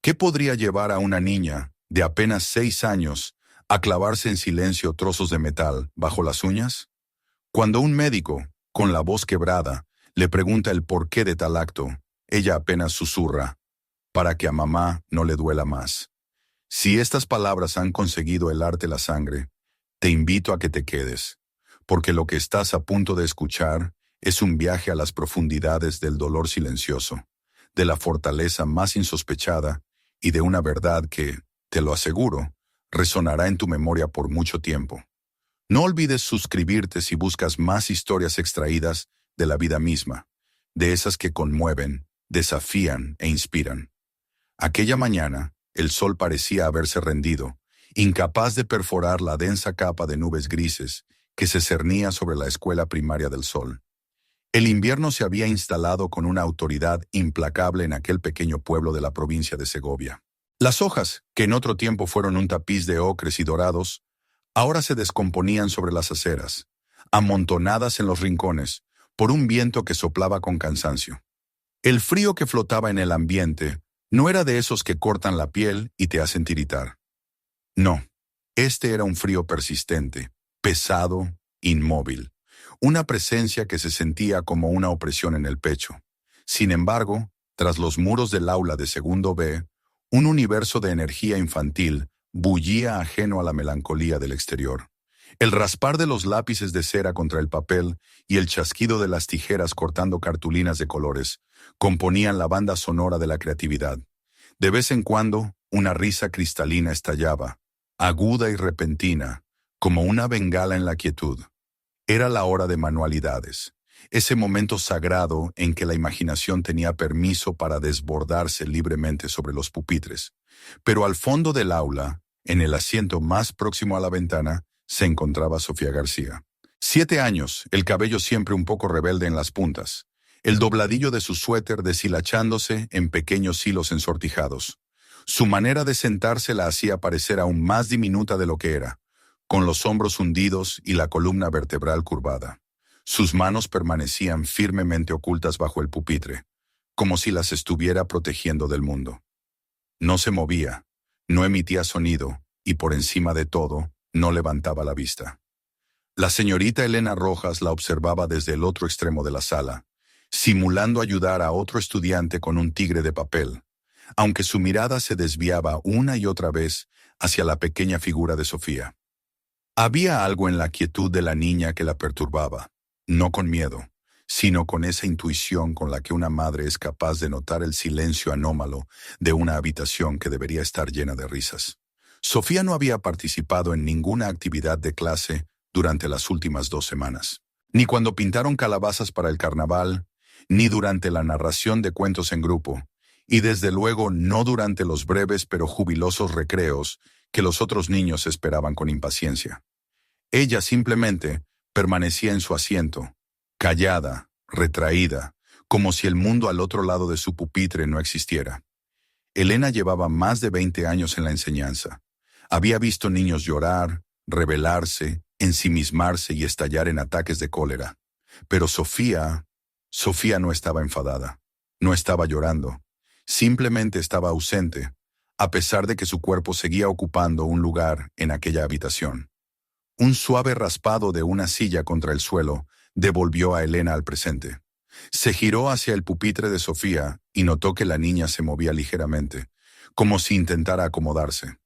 ¿Qué podría llevar a una niña de apenas 6 años a clavarse en silencio trozos de metal bajo las uñas? Cuando un médico, con la voz quebrada, le pregunta el porqué de tal acto, ella apenas susurra, para que a mamá no le duela más. Si estas palabras han conseguido helarte la sangre, te invito a que te quedes, porque lo que estás a punto de escuchar es un viaje a las profundidades del dolor silencioso, de la fortaleza más insospechada y de una verdad que, te lo aseguro, resonará en tu memoria por mucho tiempo. No olvides suscribirte si buscas más historias extraídas de la vida misma, de esas que conmueven, desafían e inspiran. Aquella mañana, el sol parecía haberse rendido, incapaz de perforar la densa capa de nubes grises que se cernía sobre la escuela primaria del sol. El invierno se había instalado con una autoridad implacable en aquel pequeño pueblo de la provincia de Segovia. Las hojas, que en otro tiempo fueron un tapiz de ocres y dorados, ahora se descomponían sobre las aceras, amontonadas en los rincones, por un viento que soplaba con cansancio. El frío que flotaba en el ambiente no era de esos que cortan la piel y te hacen tiritar. No, este era un frío persistente, pesado, inmóvil, una presencia que se sentía como una opresión en el pecho. Sin embargo, tras los muros del aula de segundo B, un universo de energía infantil bullía ajeno a la melancolía del exterior. El raspar de los lápices de cera contra el papel y el chasquido de las tijeras cortando cartulinas de colores componían la banda sonora de la creatividad. De vez en cuando, una risa cristalina estallaba, aguda y repentina, como una bengala en la quietud. Era la hora de manualidades, ese momento sagrado en que la imaginación tenía permiso para desbordarse libremente sobre los pupitres. Pero al fondo del aula, en el asiento más próximo a la ventana, se encontraba Sofía García. 7 años, el cabello siempre un poco rebelde en las puntas, el dobladillo de su suéter deshilachándose en pequeños hilos ensortijados. Su manera de sentarse la hacía parecer aún más diminuta de lo que era, con los hombros hundidos y la columna vertebral curvada. Sus manos permanecían firmemente ocultas bajo el pupitre, como si las estuviera protegiendo del mundo. No se movía, no emitía sonido y por encima de todo, no levantaba la vista. La señorita Elena Rojas la observaba desde el otro extremo de la sala, simulando ayudar a otro estudiante con un tigre de papel, aunque su mirada se desviaba una y otra vez hacia la pequeña figura de Sofía. Había algo en la quietud de la niña que la perturbaba, no con miedo, sino con esa intuición con la que una madre es capaz de notar el silencio anómalo de una habitación que debería estar llena de risas. Sofía no había participado en ninguna actividad de clase durante las últimas 2 semanas, ni cuando pintaron calabazas para el carnaval, ni durante la narración de cuentos en grupo, y desde luego no durante los breves pero jubilosos recreos que los otros niños esperaban con impaciencia. Ella simplemente permanecía en su asiento, callada, retraída, como si el mundo al otro lado de su pupitre no existiera. Elena llevaba más de 20 años en la enseñanza. Había visto niños llorar, rebelarse, ensimismarse y estallar en ataques de cólera. Pero Sofía no estaba enfadada, no estaba llorando, simplemente estaba ausente, a pesar de que su cuerpo seguía ocupando un lugar en aquella habitación. Un suave raspado de una silla contra el suelo devolvió a Elena al presente. Se giró hacia el pupitre de Sofía y notó que la niña se movía ligeramente, como si intentara acomodarse.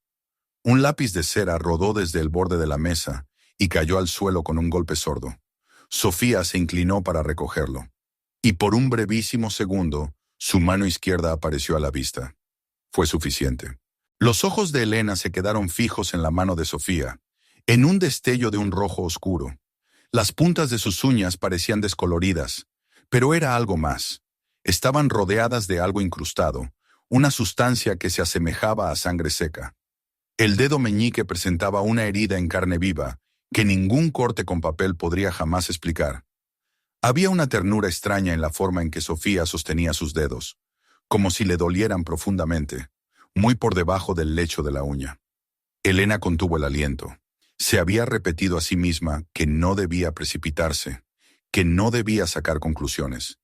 Un lápiz de cera rodó desde el borde de la mesa y cayó al suelo con un golpe sordo. Sofía se inclinó para recogerlo, y por un brevísimo segundo, su mano izquierda apareció a la vista. Fue suficiente. Los ojos de Elena se quedaron fijos en la mano de Sofía, en un destello de un rojo oscuro. Las puntas de sus uñas parecían descoloridas, pero era algo más. Estaban rodeadas de algo incrustado, una sustancia que se asemejaba a sangre seca. El dedo meñique presentaba una herida en carne viva que ningún corte con papel podría jamás explicar. Había una ternura extraña en la forma en que Sofía sostenía sus dedos, como si le dolieran profundamente, muy por debajo del lecho de la uña. Elena contuvo el aliento. Se había repetido a sí misma que no debía precipitarse, que no debía sacar conclusiones.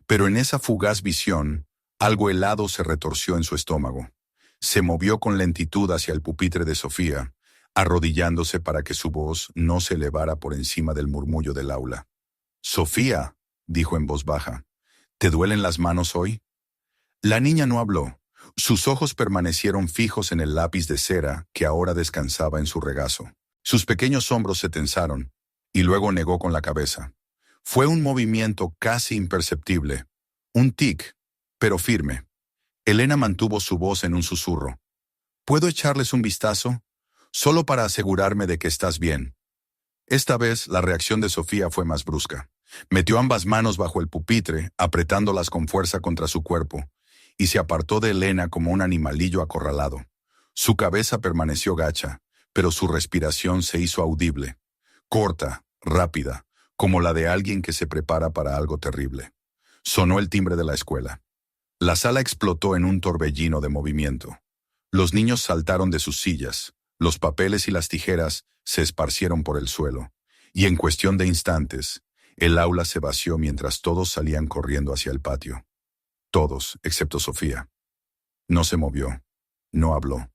Pero en esa fugaz visión, algo helado se retorció en su estómago. Se movió con lentitud hacia el pupitre de Sofía, arrodillándose para que su voz no se elevara por encima del murmullo del aula. «Sofía», dijo en voz baja, «¿te duelen las manos hoy?» La niña no habló. Sus ojos permanecieron fijos en el lápiz de cera que ahora descansaba en su regazo. Sus pequeños hombros se tensaron, y luego negó con la cabeza. Fue un movimiento casi imperceptible, un tic, pero firme. Elena mantuvo su voz en un susurro. «¿Puedo echarles un vistazo? Solo para asegurarme de que estás bien». Esta vez la reacción de Sofía fue más brusca. Metió ambas manos bajo el pupitre, apretándolas con fuerza contra su cuerpo, y se apartó de Elena como un animalillo acorralado. Su cabeza permaneció gacha, pero su respiración se hizo audible, corta, rápida, como la de alguien que se prepara para algo terrible. Sonó el timbre de la escuela. La sala explotó en un torbellino de movimiento. Los niños saltaron de sus sillas, los papeles y las tijeras se esparcieron por el suelo, y en cuestión de instantes, el aula se vació mientras todos salían corriendo hacia el patio. Todos, excepto Sofía. No se movió, no habló.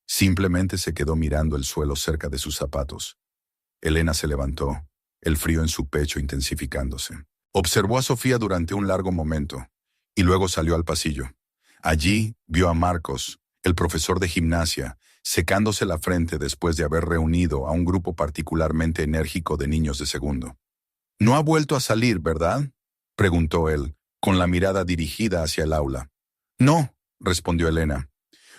Simplemente se quedó mirando el suelo cerca de sus zapatos. Elena se levantó, el frío en su pecho intensificándose. Observó a Sofía durante un largo momento, y luego salió al pasillo. Allí vio a Marcos, el profesor de gimnasia, secándose la frente después de haber reunido a un grupo particularmente enérgico de niños de segundo. «¿No ha vuelto a salir, verdad?», preguntó él, con la mirada dirigida hacia el aula. «No», respondió Elena.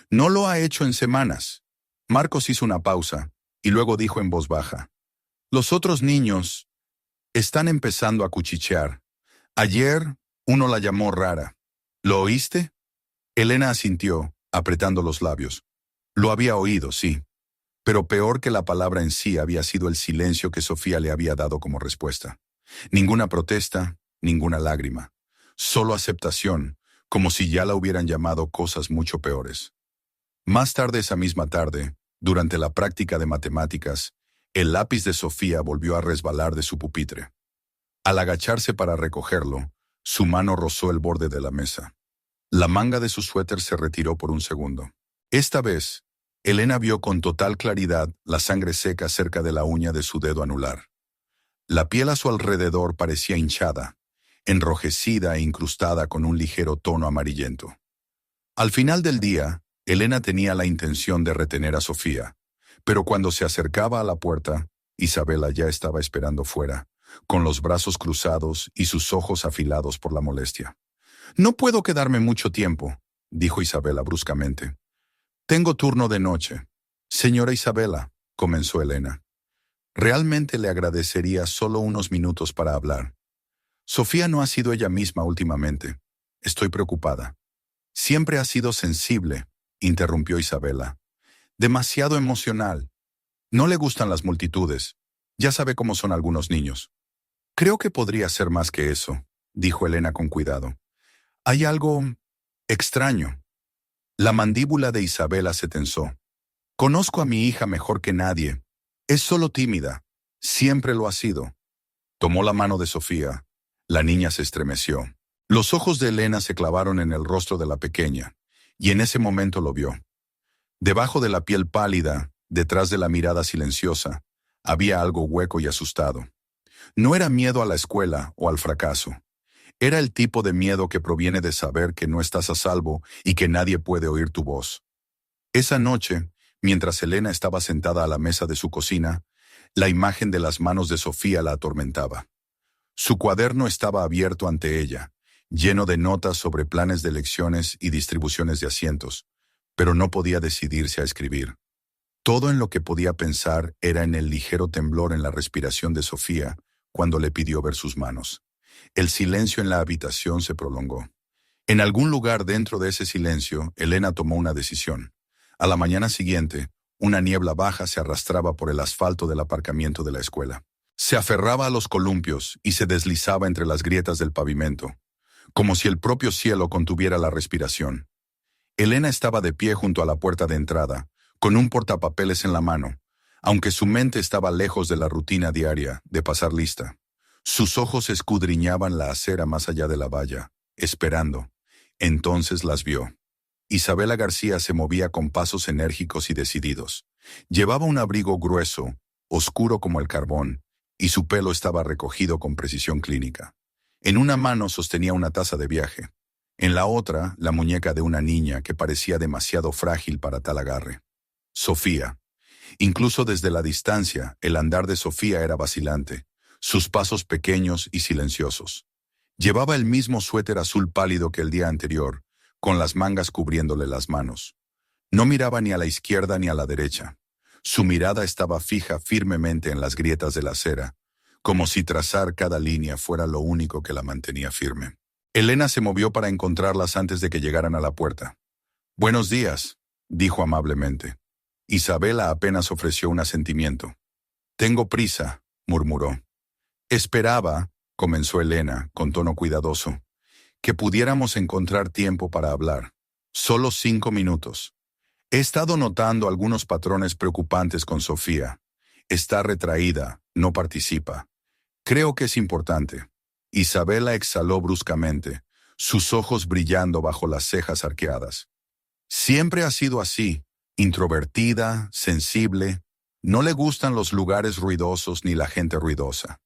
«No lo ha hecho en semanas». Marcos hizo una pausa, y luego dijo en voz baja. «Los otros niños están empezando a cuchichear. Ayer uno la llamó rara. ¿Lo oíste?» Elena asintió, apretando los labios. Lo había oído, sí. Pero peor que la palabra en sí había sido el silencio que Sofía le había dado como respuesta. Ninguna protesta, ninguna lágrima. Solo aceptación, como si ya la hubieran llamado cosas mucho peores. Más tarde esa misma tarde, durante la práctica de matemáticas, el lápiz de Sofía volvió a resbalar de su pupitre. Al agacharse para recogerlo, su mano rozó el borde de la mesa. La manga de su suéter se retiró por un segundo. Esta vez, Elena vio con total claridad la sangre seca cerca de la uña de su dedo anular. La piel a su alrededor parecía hinchada, enrojecida e incrustada con un ligero tono amarillento. Al final del día, Elena tenía la intención de retener a Sofía, pero cuando se acercaba a la puerta, Isabela ya estaba esperando fuera, con los brazos cruzados y sus ojos afilados por la molestia. «No puedo quedarme mucho tiempo», dijo Isabela bruscamente. «Tengo turno de noche». «Señora Isabela», comenzó Elena. «Realmente le agradecería solo unos minutos para hablar. Sofía no ha sido ella misma últimamente. Estoy preocupada». «Siempre ha sido sensible», interrumpió Isabela. «Demasiado emocional. No le gustan las multitudes. Ya sabe cómo son algunos niños». «Creo que podría ser más que eso», dijo Elena con cuidado. «Hay algo extraño». La mandíbula de Isabela se tensó. «Conozco a mi hija mejor que nadie. Es solo tímida. Siempre lo ha sido». Tomó la mano de Sofía. La niña se estremeció. Los ojos de Elena se clavaron en el rostro de la pequeña, y en ese momento lo vio. Debajo de la piel pálida, detrás de la mirada silenciosa, había algo hueco y asustado. No era miedo a la escuela o al fracaso. Era el tipo de miedo que proviene de saber que no estás a salvo y que nadie puede oír tu voz. Esa noche, mientras Elena estaba sentada a la mesa de su cocina, la imagen de las manos de Sofía la atormentaba. Su cuaderno estaba abierto ante ella, lleno de notas sobre planes de lecciones y distribuciones de asientos, pero no podía decidirse a escribir. Todo en lo que podía pensar era en el ligero temblor en la respiración de Sofía cuando le pidió ver sus manos. El silencio en la habitación se prolongó. En algún lugar dentro de ese silencio, Elena tomó una decisión. A la mañana siguiente, una niebla baja se arrastraba por el asfalto del aparcamiento de la escuela. Se aferraba a los columpios y se deslizaba entre las grietas del pavimento, como si el propio cielo contuviera la respiración. Elena estaba de pie junto a la puerta de entrada, con un portapapeles en la mano, aunque su mente estaba lejos de la rutina diaria de pasar lista. Sus ojos escudriñaban la acera más allá de la valla, esperando. Entonces las vio. Isabela García se movía con pasos enérgicos y decididos. Llevaba un abrigo grueso, oscuro como el carbón, y su pelo estaba recogido con precisión clínica. En una mano sostenía una taza de viaje. En la otra, la muñeca de una niña que parecía demasiado frágil para tal agarre. Sofía. Incluso desde la distancia, el andar de Sofía era vacilante, sus pasos pequeños y silenciosos. Llevaba el mismo suéter azul pálido que el día anterior, con las mangas cubriéndole las manos. No miraba ni a la izquierda ni a la derecha. Su mirada estaba fija firmemente en las grietas de la acera, como si trazar cada línea fuera lo único que la mantenía firme. Elena se movió para encontrarlas antes de que llegaran a la puerta. «Buenos días», dijo amablemente. Isabela apenas ofreció un asentimiento. «Tengo prisa», murmuró. «Esperaba», comenzó Elena, con tono cuidadoso, «que pudiéramos encontrar tiempo para hablar. Solo 5 minutos. He estado notando algunos patrones preocupantes con Sofía. Está retraída, no participa. Creo que es importante». Isabela exhaló bruscamente, sus ojos brillando bajo las cejas arqueadas. «Siempre ha sido así, introvertida, sensible. No le gustan los lugares ruidosos ni la gente ruidosa.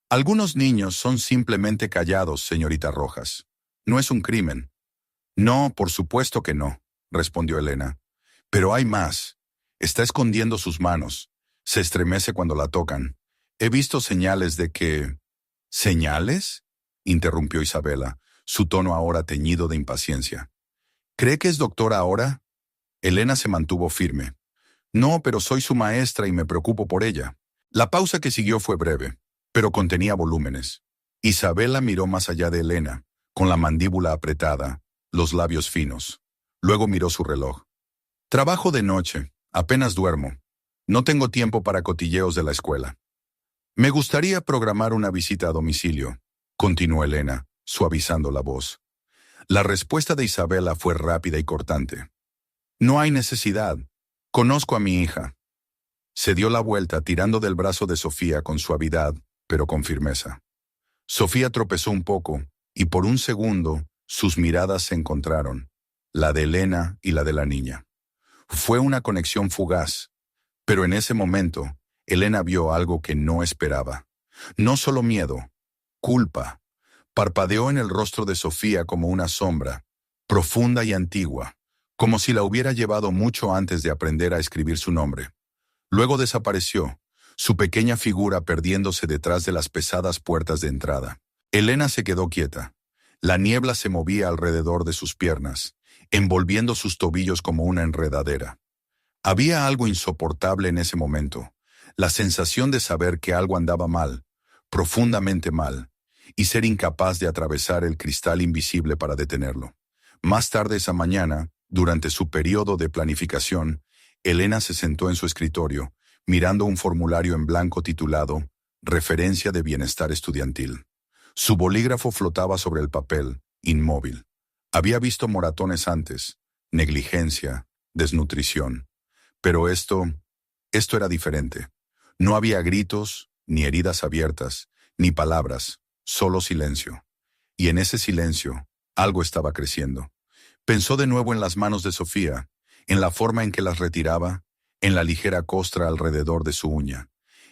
Algunos niños son simplemente callados, señorita Rojas. No es un crimen». «No, por supuesto que no», respondió Elena. «Pero hay más. Está escondiendo sus manos. Se estremece cuando la tocan. He visto señales de que...» «¿Señales?», interrumpió Isabela, su tono ahora teñido de impaciencia. «¿Cree que es doctora ahora?». Elena se mantuvo firme. «No, pero soy su maestra y me preocupo por ella». La pausa que siguió fue breve, pero contenía volúmenes. Isabela miró más allá de Elena, con la mandíbula apretada, los labios finos. Luego miró su reloj. «Trabajo de noche, apenas duermo. No tengo tiempo para cotilleos de la escuela». «Me gustaría programar una visita a domicilio», continuó Elena, suavizando la voz. La respuesta de Isabela fue rápida y cortante. «No hay necesidad. Conozco a mi hija». Se dio la vuelta tirando del brazo de Sofía con suavidad, pero con firmeza. Sofía tropezó un poco, y por un segundo sus miradas se encontraron, la de Elena y la de la niña. Fue una conexión fugaz, pero en ese momento, Elena vio algo que no esperaba. No solo miedo, culpa. Parpadeó en el rostro de Sofía como una sombra, profunda y antigua, como si la hubiera llevado mucho antes de aprender a escribir su nombre. Luego desapareció, su pequeña figura perdiéndose detrás de las pesadas puertas de entrada. Elena se quedó quieta. La niebla se movía alrededor de sus piernas, envolviendo sus tobillos como una enredadera. Había algo insoportable en ese momento, la sensación de saber que algo andaba mal, profundamente mal, y ser incapaz de atravesar el cristal invisible para detenerlo. Más tarde esa mañana, durante su periodo de planificación, Elena se sentó en su escritorio, mirando un formulario en blanco titulado «Referencia de Bienestar Estudiantil». Su bolígrafo flotaba sobre el papel, inmóvil. Había visto moratones antes, negligencia, desnutrición. Pero esto era diferente. No había gritos, ni heridas abiertas, ni palabras, solo silencio. Y en ese silencio, algo estaba creciendo. Pensó de nuevo en las manos de Sofía, en la forma en que las retiraba, en la ligera costra alrededor de su uña,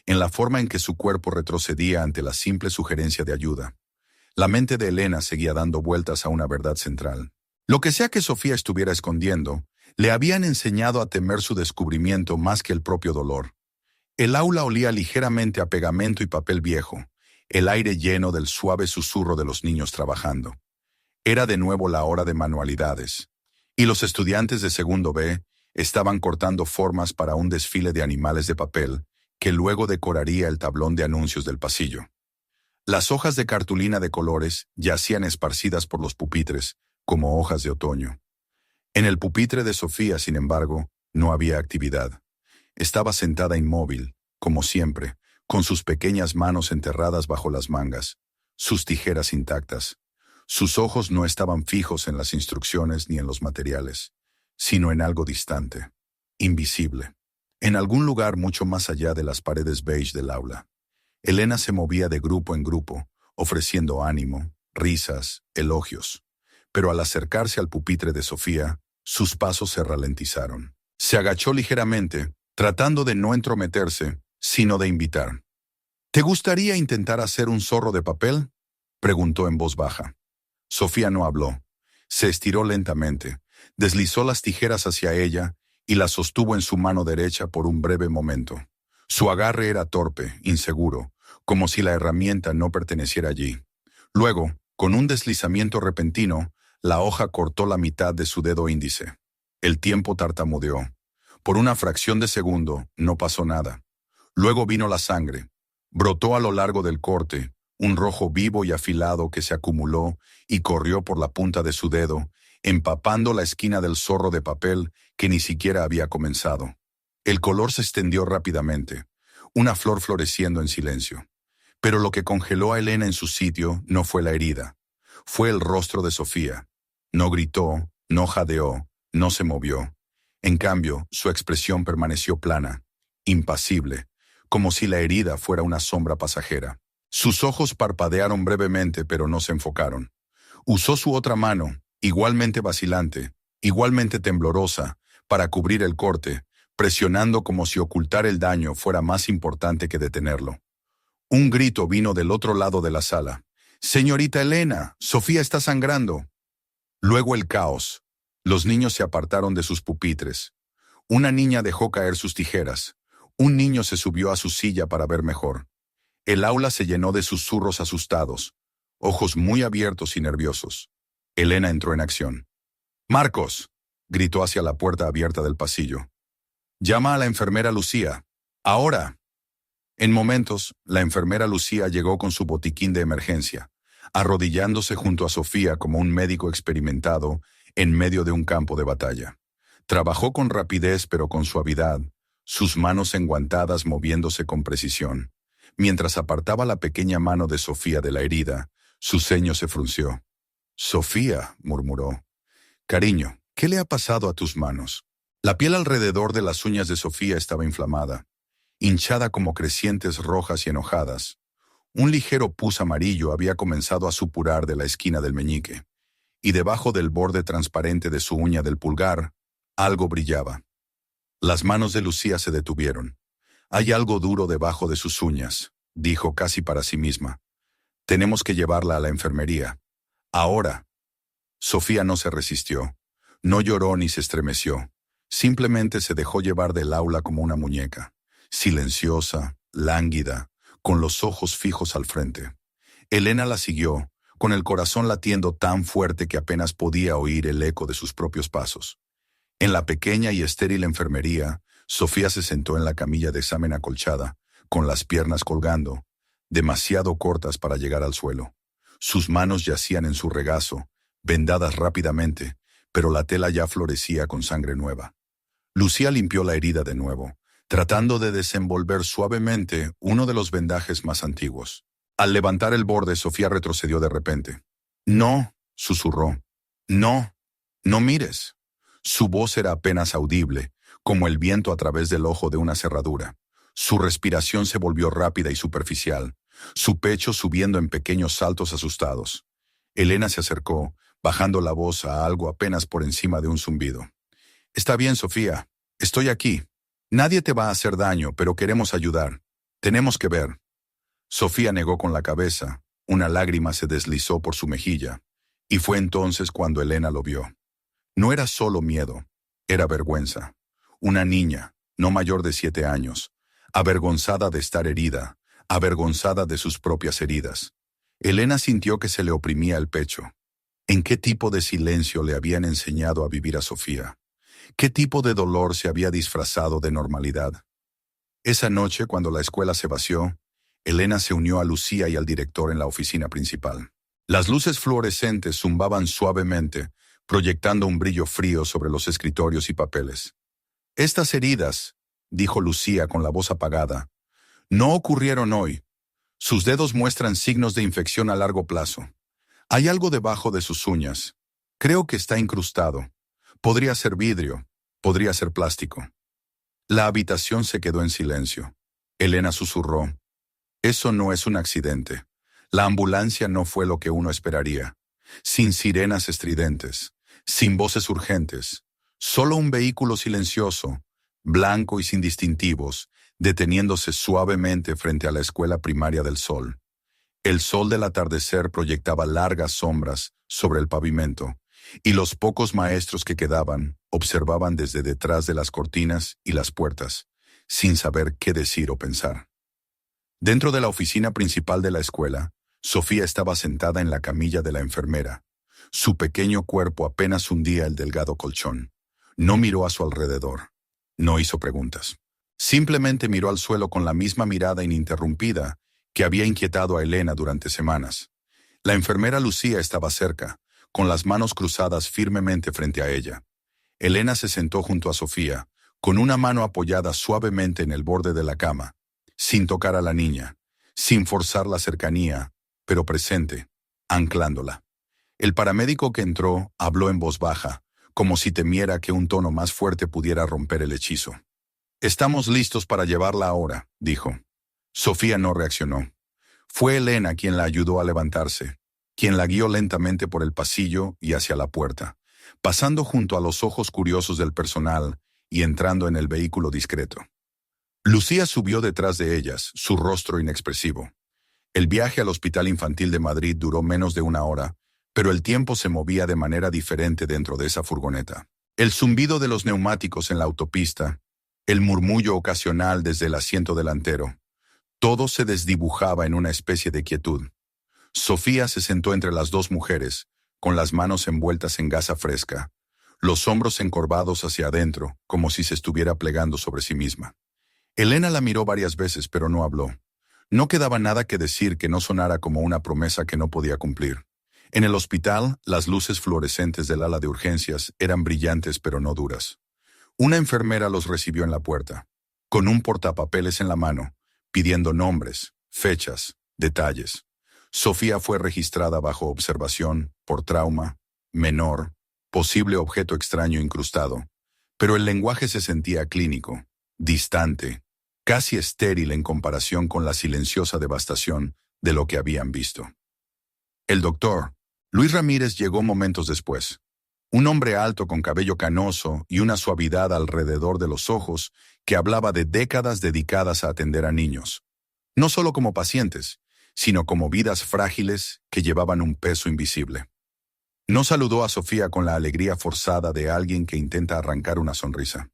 en la forma en que su cuerpo retrocedía ante la simple sugerencia de ayuda. La mente de Elena seguía dando vueltas a una verdad central. Lo que sea que Sofía estuviera escondiendo, le habían enseñado a temer su descubrimiento más que el propio dolor. El aula olía ligeramente a pegamento y papel viejo, el aire lleno del suave susurro de los niños trabajando. Era de nuevo la hora de manualidades, y los estudiantes de segundo B estaban cortando formas para un desfile de animales de papel que luego decoraría el tablón de anuncios del pasillo. Las hojas de cartulina de colores yacían esparcidas por los pupitres, como hojas de otoño. En el pupitre de Sofía, sin embargo, no había actividad. Estaba sentada inmóvil, como siempre, con sus pequeñas manos enterradas bajo las mangas, sus tijeras intactas. Sus ojos no estaban fijos en las instrucciones ni en los materiales, sino en algo distante, invisible, en algún lugar mucho más allá de las paredes beige del aula. Elena se movía de grupo en grupo, ofreciendo ánimo, risas, elogios. Pero al acercarse al pupitre de Sofía, Sus pasos se ralentizaron. Se agachó ligeramente, tratando de no entrometerse, sino de invitar. ¿Te gustaría intentar hacer un zorro de papel?, preguntó en voz baja. Sofía no habló. Se estiró lentamente, deslizó las tijeras hacia ella y las sostuvo en su mano derecha por un breve momento. Su agarre era torpe, inseguro, como si la herramienta no perteneciera allí. Luego, con un deslizamiento repentino, la hoja cortó la mitad de su dedo índice. El tiempo tartamudeó. Por una fracción de segundo, no pasó nada. Luego vino la sangre. Brotó a lo largo del corte, un rojo vivo y afilado que se acumuló y corrió por la punta de su dedo, empapando la esquina del zorro de papel que ni siquiera había comenzado. El color se extendió rápidamente, una flor floreciendo en silencio. Pero lo que congeló a Elena en su sitio no fue la herida. Fue el rostro de Sofía. No gritó, no jadeó, no se movió. En cambio, su expresión permaneció plana, impasible, como si la herida fuera una sombra pasajera. Sus ojos parpadearon brevemente, pero no se enfocaron. Usó su otra mano, igualmente vacilante, igualmente temblorosa, para cubrir el corte, presionando como si ocultar el daño fuera más importante que detenerlo. Un grito vino del otro lado de la sala. «Señorita Elena, Sofía está sangrando». Luego el caos. Los niños se apartaron de sus pupitres. Una niña dejó caer sus tijeras. Un niño se subió a su silla para ver mejor. El aula se llenó de susurros asustados, ojos muy abiertos y nerviosos. Elena entró en acción. «Marcos», gritó hacia la puerta abierta del pasillo. «Llama a la enfermera Lucía. Ahora». En momentos, la enfermera Lucía llegó con su botiquín de emergencia, arrodillándose junto a Sofía como un médico experimentado en medio de un campo de batalla. Trabajó con rapidez pero con suavidad, sus manos enguantadas moviéndose con precisión. Mientras apartaba la pequeña mano de Sofía de la herida, su ceño se frunció. «Sofía», murmuró. «Cariño, ¿qué le ha pasado a tus manos?» La piel alrededor de las uñas de Sofía estaba inflamada, hinchada como crecientes rojas y enojadas. Un ligero pus amarillo había comenzado a supurar de la esquina del meñique, y debajo del borde transparente de su uña del pulgar, algo brillaba. Las manos de Lucía se detuvieron. «Hay algo duro debajo de sus uñas», dijo casi para sí misma. «Tenemos que llevarla a la enfermería. Ahora». Sofía no se resistió. No lloró ni se estremeció. Simplemente se dejó llevar del aula como una muñeca, silenciosa, lánguida, con los ojos fijos al frente. Elena la siguió, con el corazón latiendo tan fuerte que apenas podía oír el eco de sus propios pasos. En la pequeña y estéril enfermería, Sofía se sentó en la camilla de examen acolchada, con las piernas colgando, demasiado cortas para llegar al suelo. Sus manos yacían en su regazo, vendadas rápidamente, pero la tela ya florecía con sangre nueva. Lucía limpió la herida de nuevo, tratando de desenvolver suavemente uno de los vendajes más antiguos. Al levantar el borde, Sofía retrocedió de repente. «No», susurró. «No, no mires». Su voz era apenas audible, como el viento a través del ojo de una cerradura. Su respiración se volvió rápida y superficial, su pecho subiendo en pequeños saltos asustados. Elena se acercó, bajando la voz a algo apenas por encima de un zumbido. «Está bien, Sofía. Estoy aquí. Nadie te va a hacer daño, pero queremos ayudar. Tenemos que ver». Sofía negó con la cabeza. Una lágrima se deslizó por su mejilla, y fue entonces cuando Elena lo vio. No era solo miedo, era vergüenza. Una niña, no mayor de 7 años, avergonzada de estar herida, avergonzada de sus propias heridas. Elena sintió que se le oprimía el pecho. ¿En qué tipo de silencio le habían enseñado a vivir a Sofía? ¿Qué tipo de dolor se había disfrazado de normalidad? Esa noche, cuando la escuela se vació, Elena se unió a Lucía y al director en la oficina principal. Las luces fluorescentes zumbaban suavemente, proyectando un brillo frío sobre los escritorios y papeles. «Estas heridas», dijo Lucía con la voz apagada, «no ocurrieron hoy. Sus dedos muestran signos de infección a largo plazo. Hay algo debajo de sus uñas. Creo que está incrustado. Podría ser vidrio, podría ser plástico». La habitación se quedó en silencio. Elena susurró. «Eso no es un accidente. La ambulancia no fue lo que uno esperaría. Sin sirenas estridentes, sin voces urgentes, Solo un vehículo silencioso, blanco y sin distintivos, deteniéndose suavemente frente a la escuela primaria del Sol. El sol del atardecer proyectaba largas sombras sobre el pavimento, y los pocos maestros que quedaban observaban desde detrás de las cortinas y las puertas, sin saber qué decir o pensar. Dentro de la oficina principal de la escuela, Sofía estaba sentada en la camilla de la enfermera. Su pequeño cuerpo apenas hundía el delgado colchón. No miró a su alrededor. No hizo preguntas. Simplemente miró al suelo con la misma mirada ininterrumpida que había inquietado a Elena durante semanas. La enfermera Lucía estaba cerca, con las manos cruzadas firmemente frente a ella. Elena se sentó junto a Sofía, con una mano apoyada suavemente en el borde de la cama, sin tocar a la niña, sin forzar la cercanía, pero presente, anclándola. El paramédico que entró habló en voz baja, como si temiera que un tono más fuerte pudiera romper el hechizo. «Estamos listos para llevarla ahora», dijo. Sofía no reaccionó. Fue Elena quien la ayudó a levantarse, quien la guió lentamente por el pasillo y hacia la puerta, pasando junto a los ojos curiosos del personal y entrando en el vehículo discreto. Lucía subió detrás de ellas, su rostro inexpresivo. El viaje al Hospital Infantil de Madrid duró menos de una hora, pero el tiempo se movía de manera diferente dentro de esa furgoneta. El zumbido de los neumáticos en la autopista, el murmullo ocasional desde el asiento delantero, todo se desdibujaba en una especie de quietud. Sofía se sentó entre las dos mujeres, con las manos envueltas en gasa fresca, los hombros encorvados hacia adentro, como si se estuviera plegando sobre sí misma. Elena la miró varias veces, pero no habló. No quedaba nada que decir que no sonara como una promesa que no podía cumplir. En el hospital, las luces fluorescentes del ala de urgencias eran brillantes pero no duras. Una enfermera los recibió en la puerta, con un portapapeles en la mano, pidiendo nombres, fechas, detalles. Sofía fue registrada bajo observación por trauma, menor, posible objeto extraño incrustado, pero el lenguaje se sentía clínico, distante, casi estéril en comparación con la silenciosa devastación de lo que habían visto. El doctor, Luis Ramírez, llegó momentos después. Un hombre alto con cabello canoso y una suavidad alrededor de los ojos que hablaba de décadas dedicadas a atender a niños. No solo como pacientes, sino como vidas frágiles que llevaban un peso invisible. No saludó a Sofía con la alegría forzada de alguien que intenta arrancar una sonrisa.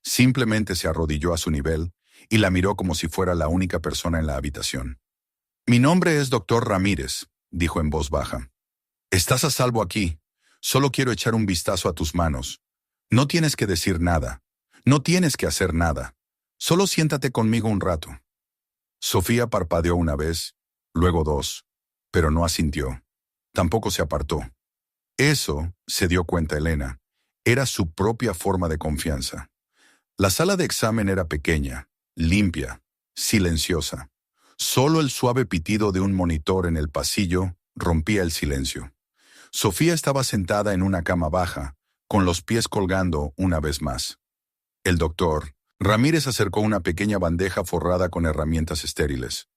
Simplemente se arrodilló a su nivel y la miró como si fuera la única persona en la habitación. «Mi nombre es doctor Ramírez», dijo en voz baja. «Estás a salvo aquí. Solo quiero echar un vistazo a tus manos. No tienes que decir nada. No tienes que hacer nada. Solo siéntate conmigo un rato». Sofía parpadeó una vez, luego dos, pero no asintió. Tampoco se apartó. Eso, se dio cuenta Elena, era su propia forma de confianza. La sala de examen era pequeña, limpia, silenciosa. Solo el suave pitido de un monitor en el pasillo rompía el silencio. Sofía estaba sentada en una cama baja, con los pies colgando una vez más. El doctor Ramírez acercó una pequeña bandeja forrada con herramientas estériles.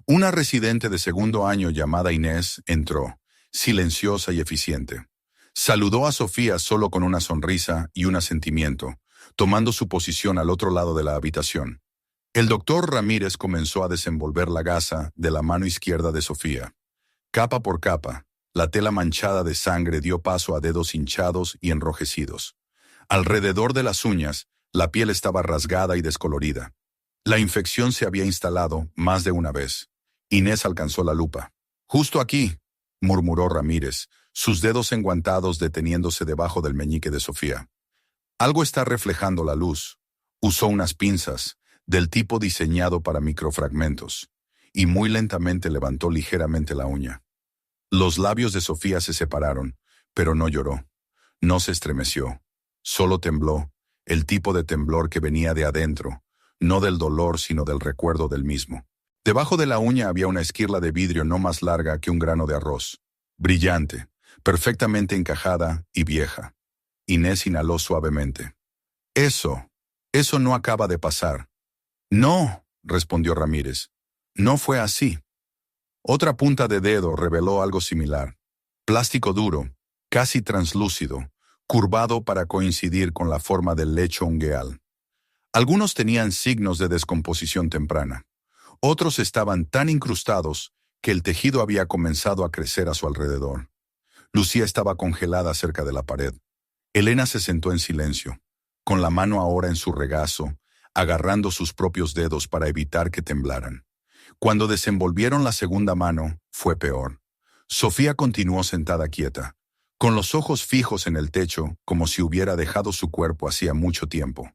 Una residente de segundo año llamada Inés entró, silenciosa y eficiente. Saludó a Sofía solo con una sonrisa y un asentimiento, tomando su posición al otro lado de la habitación. El doctor Ramírez comenzó a desenvolver la gasa de la mano izquierda de Sofía. Capa por capa, la tela manchada de sangre dio paso a dedos hinchados y enrojecidos. Alrededor de las uñas, la piel estaba rasgada y descolorida. La infección se había instalado más de una vez. Inés alcanzó la lupa. «Justo aquí», murmuró Ramírez, sus dedos enguantados deteniéndose debajo del meñique de Sofía. «Algo está reflejando la luz». Usó unas pinzas, del tipo diseñado para microfragmentos, y muy lentamente levantó ligeramente la uña. Los labios de Sofía se separaron, pero no lloró. No se estremeció. Solo tembló, el tipo de temblor que venía de adentro, no del dolor sino del recuerdo del mismo. Debajo de la uña había una esquirla de vidrio no más larga que un grano de arroz, brillante, perfectamente encajada y vieja. Inés inhaló suavemente. Eso no acaba de pasar». «No», respondió Ramírez. «No fue así». Otra punta de dedo reveló algo similar. Plástico duro, casi translúcido, curvado para coincidir con la forma del lecho ungueal. Algunos tenían signos de descomposición temprana. Otros estaban tan incrustados que el tejido había comenzado a crecer a su alrededor. Lucía estaba congelada cerca de la pared. Elena se sentó en silencio, con la mano ahora en su regazo, agarrando sus propios dedos para evitar que temblaran. Cuando desenvolvieron la segunda mano, fue peor. Sofía continuó sentada quieta, con los ojos fijos en el techo, como si hubiera dejado su cuerpo hacía mucho tiempo.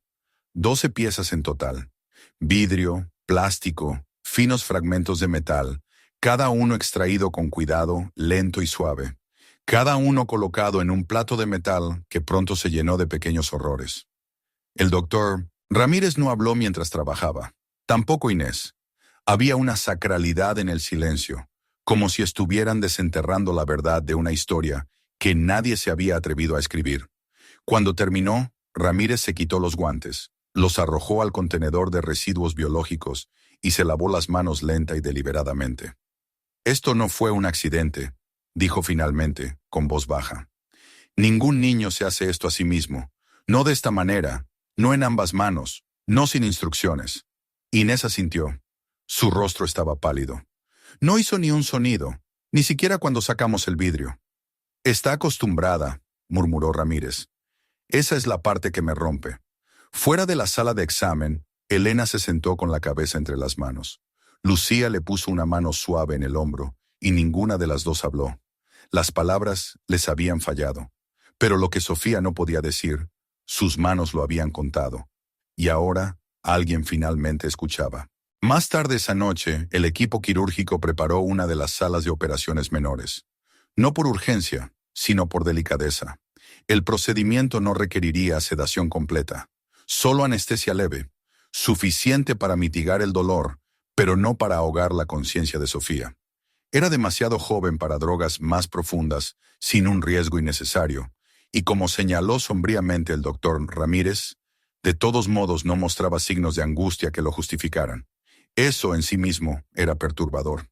12 piezas en total. Vidrio, plástico, finos fragmentos de metal, cada uno extraído con cuidado, lento y suave. Cada uno colocado en un plato de metal que pronto se llenó de pequeños horrores. El doctor Ramírez no habló mientras trabajaba. Tampoco Inés. Había una sacralidad en el silencio, como si estuvieran desenterrando la verdad de una historia que nadie se había atrevido a escribir. Cuando terminó, Ramírez se quitó los guantes, los arrojó al contenedor de residuos biológicos y se lavó las manos lenta y deliberadamente. «Esto no fue un accidente», dijo finalmente, con voz baja. «Ningún niño se hace esto a sí mismo. No de esta manera, no en ambas manos, no sin instrucciones». Inés asintió. Su rostro estaba pálido. No hizo ni un sonido, ni siquiera cuando sacamos el vidrio. «Está acostumbrada», murmuró Ramírez. «Esa es la parte que me rompe». Fuera de la sala de examen, Elena se sentó con la cabeza entre las manos. Lucía le puso una mano suave en el hombro, y ninguna de las dos habló. Las palabras les habían fallado. Pero lo que Sofía no podía decir, sus manos lo habían contado. Y ahora, alguien finalmente escuchaba. Más tarde esa noche, el equipo quirúrgico preparó una de las salas de operaciones menores. No por urgencia, sino por delicadeza. El procedimiento no requeriría sedación completa. Solo anestesia leve, suficiente para mitigar el dolor, pero no para ahogar la conciencia de Sofía. Era demasiado joven para drogas más profundas, sin un riesgo innecesario, y como señaló sombríamente el doctor Ramírez, de todos modos no mostraba signos de angustia que lo justificaran. Eso en sí mismo era perturbador.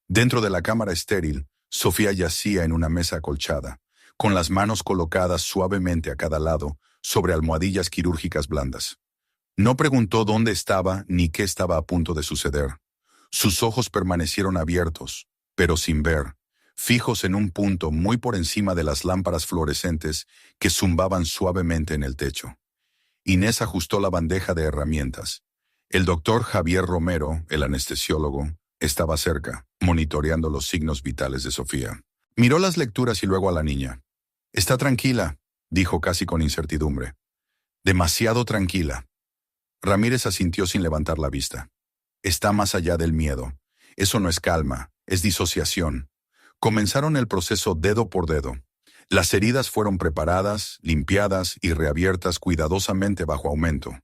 Dentro de la cámara estéril, Sofía yacía en una mesa acolchada, con las manos colocadas suavemente a cada lado, sobre almohadillas quirúrgicas blandas. No preguntó dónde estaba ni qué estaba a punto de suceder. Sus ojos permanecieron abiertos, pero sin ver, fijos en un punto muy por encima de las lámparas fluorescentes que zumbaban suavemente en el techo. Inés ajustó la bandeja de herramientas. El doctor Javier Romero, el anestesiólogo, estaba cerca, monitoreando los signos vitales de Sofía. Miró las lecturas y luego a la niña. «Está tranquila», dijo casi con incertidumbre. «Demasiado tranquila». Ramírez asintió sin levantar la vista. «Está más allá del miedo. Eso no es calma, es disociación». Comenzaron el proceso dedo por dedo. Las heridas fueron preparadas, limpiadas y reabiertas cuidadosamente bajo aumento.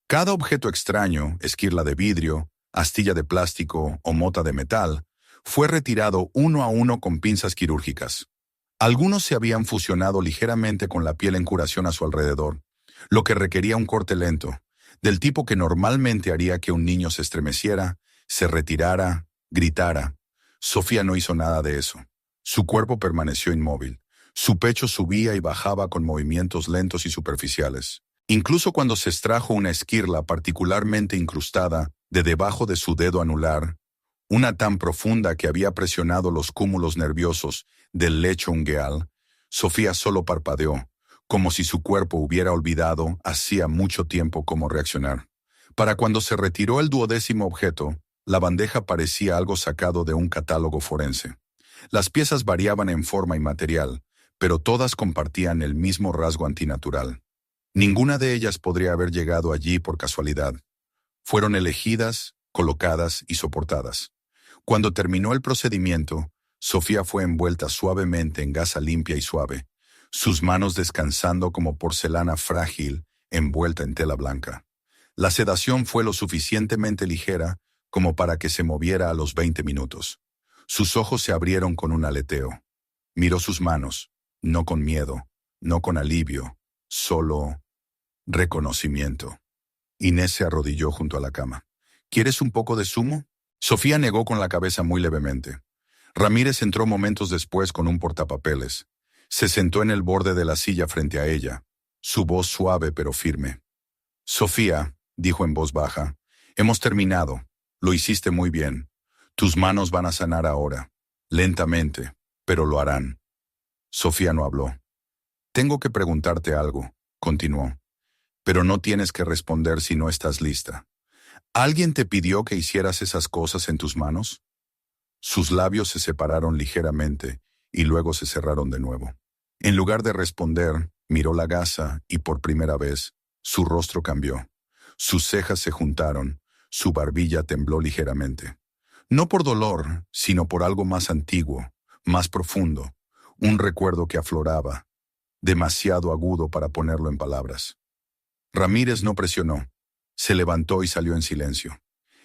Cada objeto extraño, esquirla de vidrio, astilla de plástico o mota de metal, fue retirado uno a uno con pinzas quirúrgicas. Algunos se habían fusionado ligeramente con la piel en curación a su alrededor, lo que requería un corte lento, del tipo que normalmente haría que un niño se estremeciera, se retirara, gritara. Sofía no hizo nada de eso. Su cuerpo permaneció inmóvil. Su pecho subía y bajaba con movimientos lentos y superficiales. Incluso cuando se extrajo una esquirla particularmente incrustada de debajo de su dedo anular, una tan profunda que había presionado los cúmulos nerviosos del lecho ungueal, Sofía solo parpadeó, como si su cuerpo hubiera olvidado hacía mucho tiempo cómo reaccionar. Para cuando se retiró el 12º objeto, la bandeja parecía algo sacado de un catálogo forense. Las piezas variaban en forma y material, pero todas compartían el mismo rasgo antinatural. Ninguna de ellas podría haber llegado allí por casualidad. Fueron elegidas, colocadas y soportadas. Cuando terminó el procedimiento, Sofía fue envuelta suavemente en gasa limpia y suave, sus manos descansando como porcelana frágil envuelta en tela blanca. La sedación fue lo suficientemente ligera como para que se moviera a los 20 minutos. Sus ojos se abrieron con un aleteo. Miró sus manos, no con miedo, no con alivio, solo reconocimiento. Inés se arrodilló junto a la cama. ¿Quieres un poco de zumo? Sofía negó con la cabeza muy levemente. Ramírez entró momentos después con un portapapeles. Se sentó en el borde de la silla frente a ella, su voz suave pero firme. Sofía, dijo en voz baja, hemos terminado. Lo hiciste muy bien. Tus manos van a sanar ahora. Lentamente, pero lo harán. Sofía no habló. Tengo que preguntarte algo, continuó. Pero no tienes que responder si no estás lista. ¿Alguien te pidió que hicieras esas cosas en tus manos? Sus labios se separaron ligeramente y luego se cerraron de nuevo. En lugar de responder, miró la gasa y por primera vez, su rostro cambió. Sus cejas se juntaron, su barbilla tembló ligeramente. No por dolor, sino por algo más antiguo, más profundo, un recuerdo que afloraba, demasiado agudo para ponerlo en palabras. Ramírez no presionó. Se levantó y salió en silencio.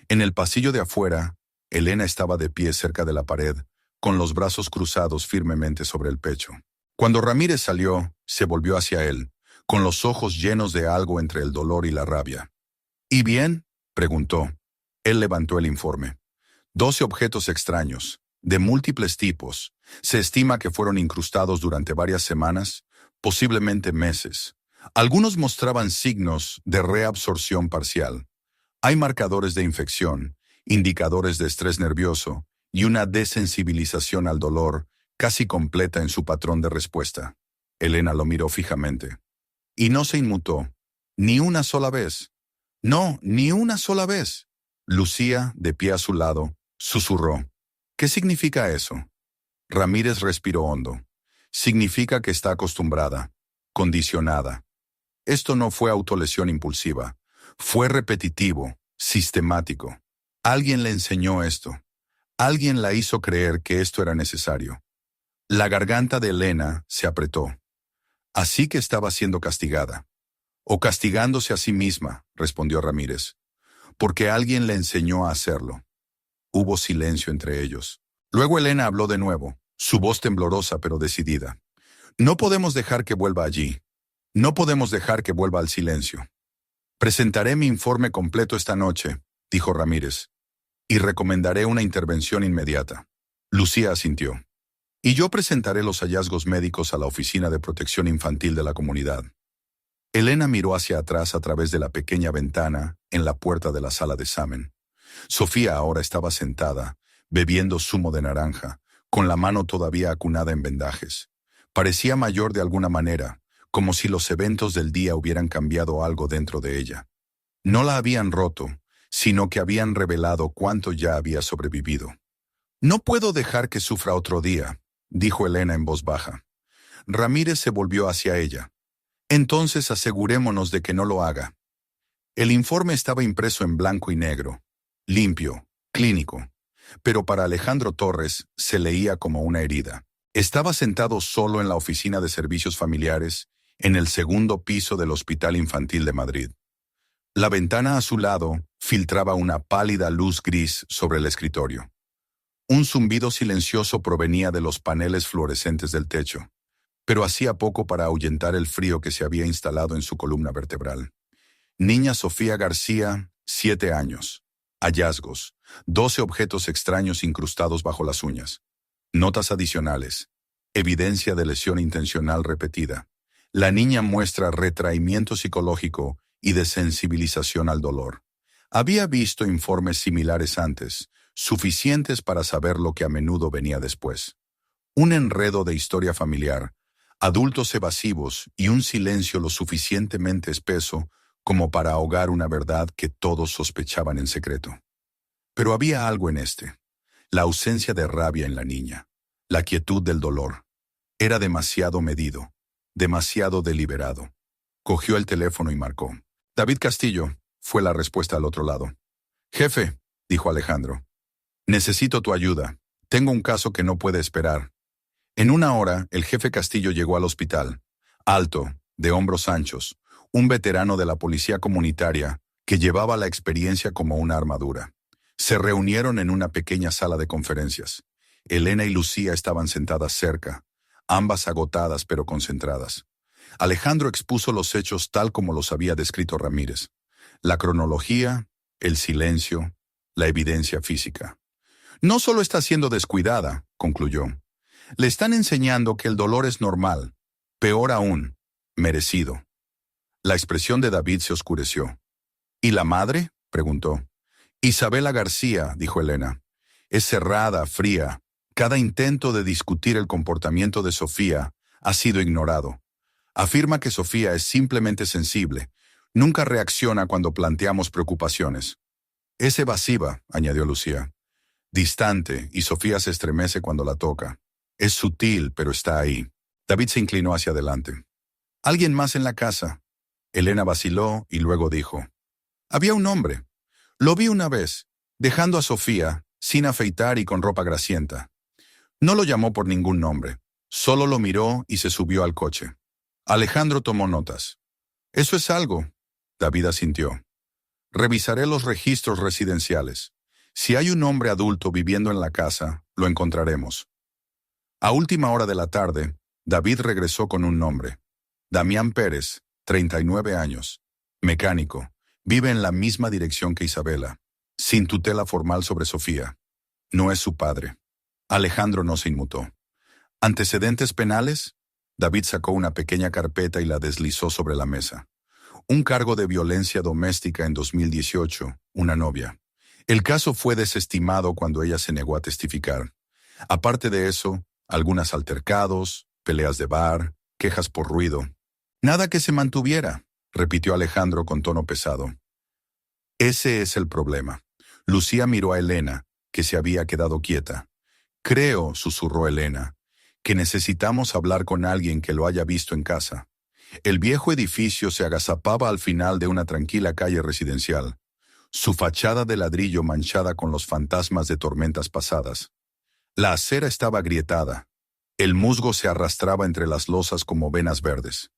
En el pasillo de afuera, Elena estaba de pie cerca de la pared, con los brazos cruzados firmemente sobre el pecho. Cuando Ramírez salió, se volvió hacia él, con los ojos llenos de algo entre el dolor y la rabia. ¿Y bien?, preguntó. Él levantó el informe. 12 objetos extraños, de múltiples tipos. Se estima que fueron incrustados durante varias semanas, posiblemente meses. Algunos mostraban signos de reabsorción parcial. Hay marcadores de infección, indicadores de estrés nervioso y una desensibilización al dolor casi completa en su patrón de respuesta. Elena lo miró fijamente. Y no se inmutó. Ni una sola vez. No, ni una sola vez. Lucía, de pie a su lado, susurró. ¿Qué significa eso? Ramírez respiró hondo. Significa que está acostumbrada, condicionada. Esto no fue autolesión impulsiva. Fue repetitivo, sistemático. Alguien le enseñó esto. Alguien la hizo creer que esto era necesario. La garganta de Elena se apretó. Así que estaba siendo castigada. O castigándose a sí misma, respondió Ramírez. Porque alguien le enseñó a hacerlo. Hubo silencio entre ellos. Luego Elena habló de nuevo, su voz temblorosa pero decidida. No podemos dejar que vuelva allí. No podemos dejar que vuelva al silencio. Presentaré mi informe completo esta noche, dijo Ramírez, y recomendaré una intervención inmediata. Lucía asintió. Y yo presentaré los hallazgos médicos a la Oficina de Protección Infantil de la comunidad. Elena miró hacia atrás a través de la pequeña ventana en la puerta de la sala de examen. Sofía ahora estaba sentada, bebiendo zumo de naranja, con la mano todavía acunada en vendajes. Parecía mayor de alguna manera, como si los eventos del día hubieran cambiado algo dentro de ella. No la habían roto, sino que habían revelado cuánto ya había sobrevivido. No puedo dejar que sufra otro día, dijo Elena en voz baja. Ramírez se volvió hacia ella. Entonces asegurémonos de que no lo haga. El informe estaba impreso en blanco y negro, limpio, clínico, pero para Alejandro Torres se leía como una herida. Estaba sentado solo en la oficina de servicios familiares, en el segundo piso del Hospital Infantil de Madrid. La ventana a su lado filtraba una pálida luz gris sobre el escritorio. Un zumbido silencioso provenía de los paneles fluorescentes del techo, pero hacía poco para ahuyentar el frío que se había instalado en su columna vertebral. Niña Sofía García, 7 años. Hallazgos: 12 objetos extraños incrustados bajo las uñas. Notas adicionales: evidencia de lesión intencional repetida. La niña muestra retraimiento psicológico y desensibilización al dolor. Había visto informes similares antes, suficientes para saber lo que a menudo venía después. Un enredo de historia familiar, adultos evasivos y un silencio lo suficientemente espeso como para ahogar una verdad que todos sospechaban en secreto. Pero había algo en la ausencia de rabia en la niña, la quietud del dolor. Era demasiado medido, demasiado deliberado. Cogió el teléfono y marcó. David Castillo, fue la respuesta al otro lado. Jefe, dijo Alejandro. Necesito tu ayuda. Tengo un caso que no puede esperar. En 1 hora, el jefe Castillo llegó al hospital. Alto, de hombros anchos, un veterano de la policía comunitaria que llevaba la experiencia como una armadura. Se reunieron en una pequeña sala de conferencias. Elena y Lucía estaban sentadas cerca, ambas agotadas pero concentradas. Alejandro expuso los hechos tal como los había descrito Ramírez. La cronología, el silencio, la evidencia física. No solo está siendo descuidada, concluyó. Le están enseñando que el dolor es normal, peor aún, merecido. La expresión de David se oscureció. ¿Y la madre?, preguntó. Isabela García, dijo Elena. Es cerrada, fría. Cada intento de discutir el comportamiento de Sofía ha sido ignorado. Afirma que Sofía es simplemente sensible. Nunca reacciona cuando planteamos preocupaciones. Es evasiva, añadió Lucía. Distante, y Sofía se estremece cuando la toca. Es sutil, pero está ahí. David se inclinó hacia adelante. ¿Alguien más en la casa? Elena vaciló y luego dijo. Había un hombre. Lo vi una vez, dejando a Sofía, sin afeitar y con ropa grasienta. No lo llamó por ningún nombre. Solo lo miró y se subió al coche. Alejandro tomó notas. Eso es algo. David asintió. Revisaré los registros residenciales. Si hay un hombre adulto viviendo en la casa, lo encontraremos. A última hora de la tarde, David regresó con un nombre. Damián Pérez, 39 años. Mecánico. Vive en la misma dirección que Isabela. Sin tutela formal sobre Sofía. No es su padre. Alejandro no se inmutó. ¿Antecedentes penales? David sacó una pequeña carpeta y la deslizó sobre la mesa. Un cargo de violencia doméstica en 2018, una novia. El caso fue desestimado cuando ella se negó a testificar. Aparte de eso, algunos altercados, peleas de bar, quejas por ruido. Nada que se mantuviera, repitió Alejandro con tono pesado. Ese es el problema. Lucía miró a Elena, que se había quedado quieta. Creo, susurró Elena, que necesitamos hablar con alguien que lo haya visto en casa. El viejo edificio se agazapaba al final de una tranquila calle residencial, su fachada de ladrillo manchada con los fantasmas de tormentas pasadas. La acera estaba agrietada. El musgo se arrastraba entre las losas como venas verdes.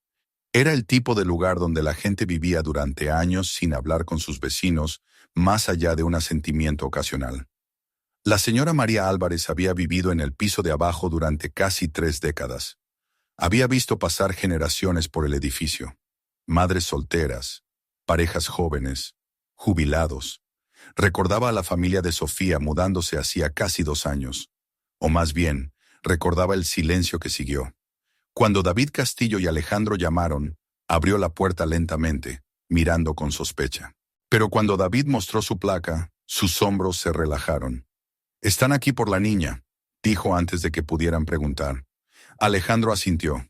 Era el tipo de lugar donde la gente vivía durante años sin hablar con sus vecinos, más allá de un asentimiento ocasional. La señora María Álvarez había vivido en el piso de abajo durante casi 3 décadas. Había visto pasar generaciones por el edificio. Madres solteras, parejas jóvenes, jubilados. Recordaba a la familia de Sofía mudándose hacía casi 2 años. O más bien, recordaba el silencio que siguió. Cuando David Castillo y Alejandro llamaron, abrió la puerta lentamente, mirando con sospecha. Pero cuando David mostró su placa, sus hombros se relajaron. «Están aquí por la niña», dijo antes de que pudieran preguntar. Alejandro asintió.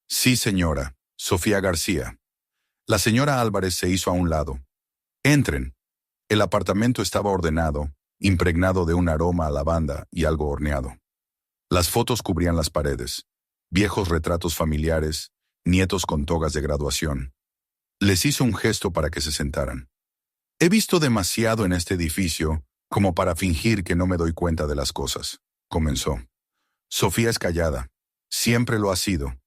«Sí, señora, Sofía García». La señora Álvarez se hizo a un lado. «Entren». El apartamento estaba ordenado, impregnado de un aroma a lavanda y algo horneado. Las fotos cubrían las paredes. Viejos retratos familiares, nietos con togas de graduación. Les hizo un gesto para que se sentaran. «He visto demasiado en este edificio como para fingir que no me doy cuenta de las cosas», comenzó. «Sofía es callada. Siempre lo ha sido.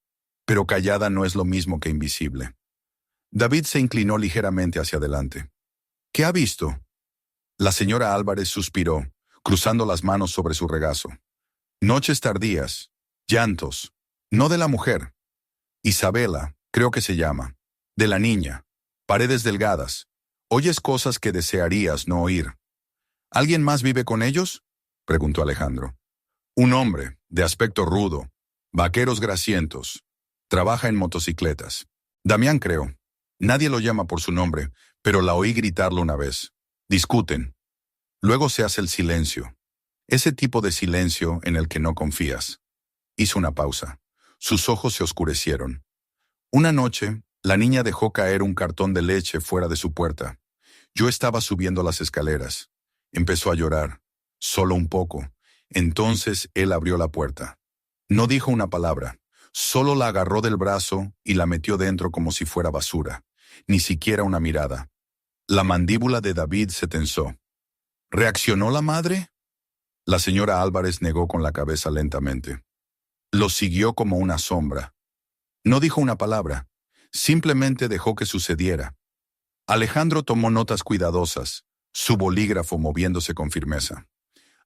Pero callada no es lo mismo que invisible». David se inclinó ligeramente hacia adelante. «¿Qué ha visto?» La señora Álvarez suspiró, cruzando las manos sobre su regazo. «Noches tardías, llantos, no de la mujer. Isabela, creo que se llama. De la niña. Paredes delgadas. Oyes cosas que desearías no oír». «¿Alguien más vive con ellos?», preguntó Alejandro. «Un hombre, de aspecto rudo, vaqueros grasientos. Trabaja en motocicletas. Damián, creo. Nadie lo llama por su nombre, pero la oí gritarlo una vez. Discuten. Luego se hace el silencio. Ese tipo de silencio en el que no confías». Hizo una pausa. Sus ojos se oscurecieron. Una noche, la niña dejó caer un cartón de leche fuera de su puerta. Yo estaba subiendo las escaleras. Empezó a llorar. Solo un poco. Entonces él abrió la puerta. No dijo una palabra. Solo la agarró del brazo y la metió dentro como si fuera basura. Ni siquiera una mirada. La mandíbula de David se tensó. ¿Reaccionó la madre? La señora Álvarez negó con la cabeza lentamente. Lo siguió como una sombra. No dijo una palabra. Simplemente dejó que sucediera. Alejandro tomó notas cuidadosas, su bolígrafo moviéndose con firmeza.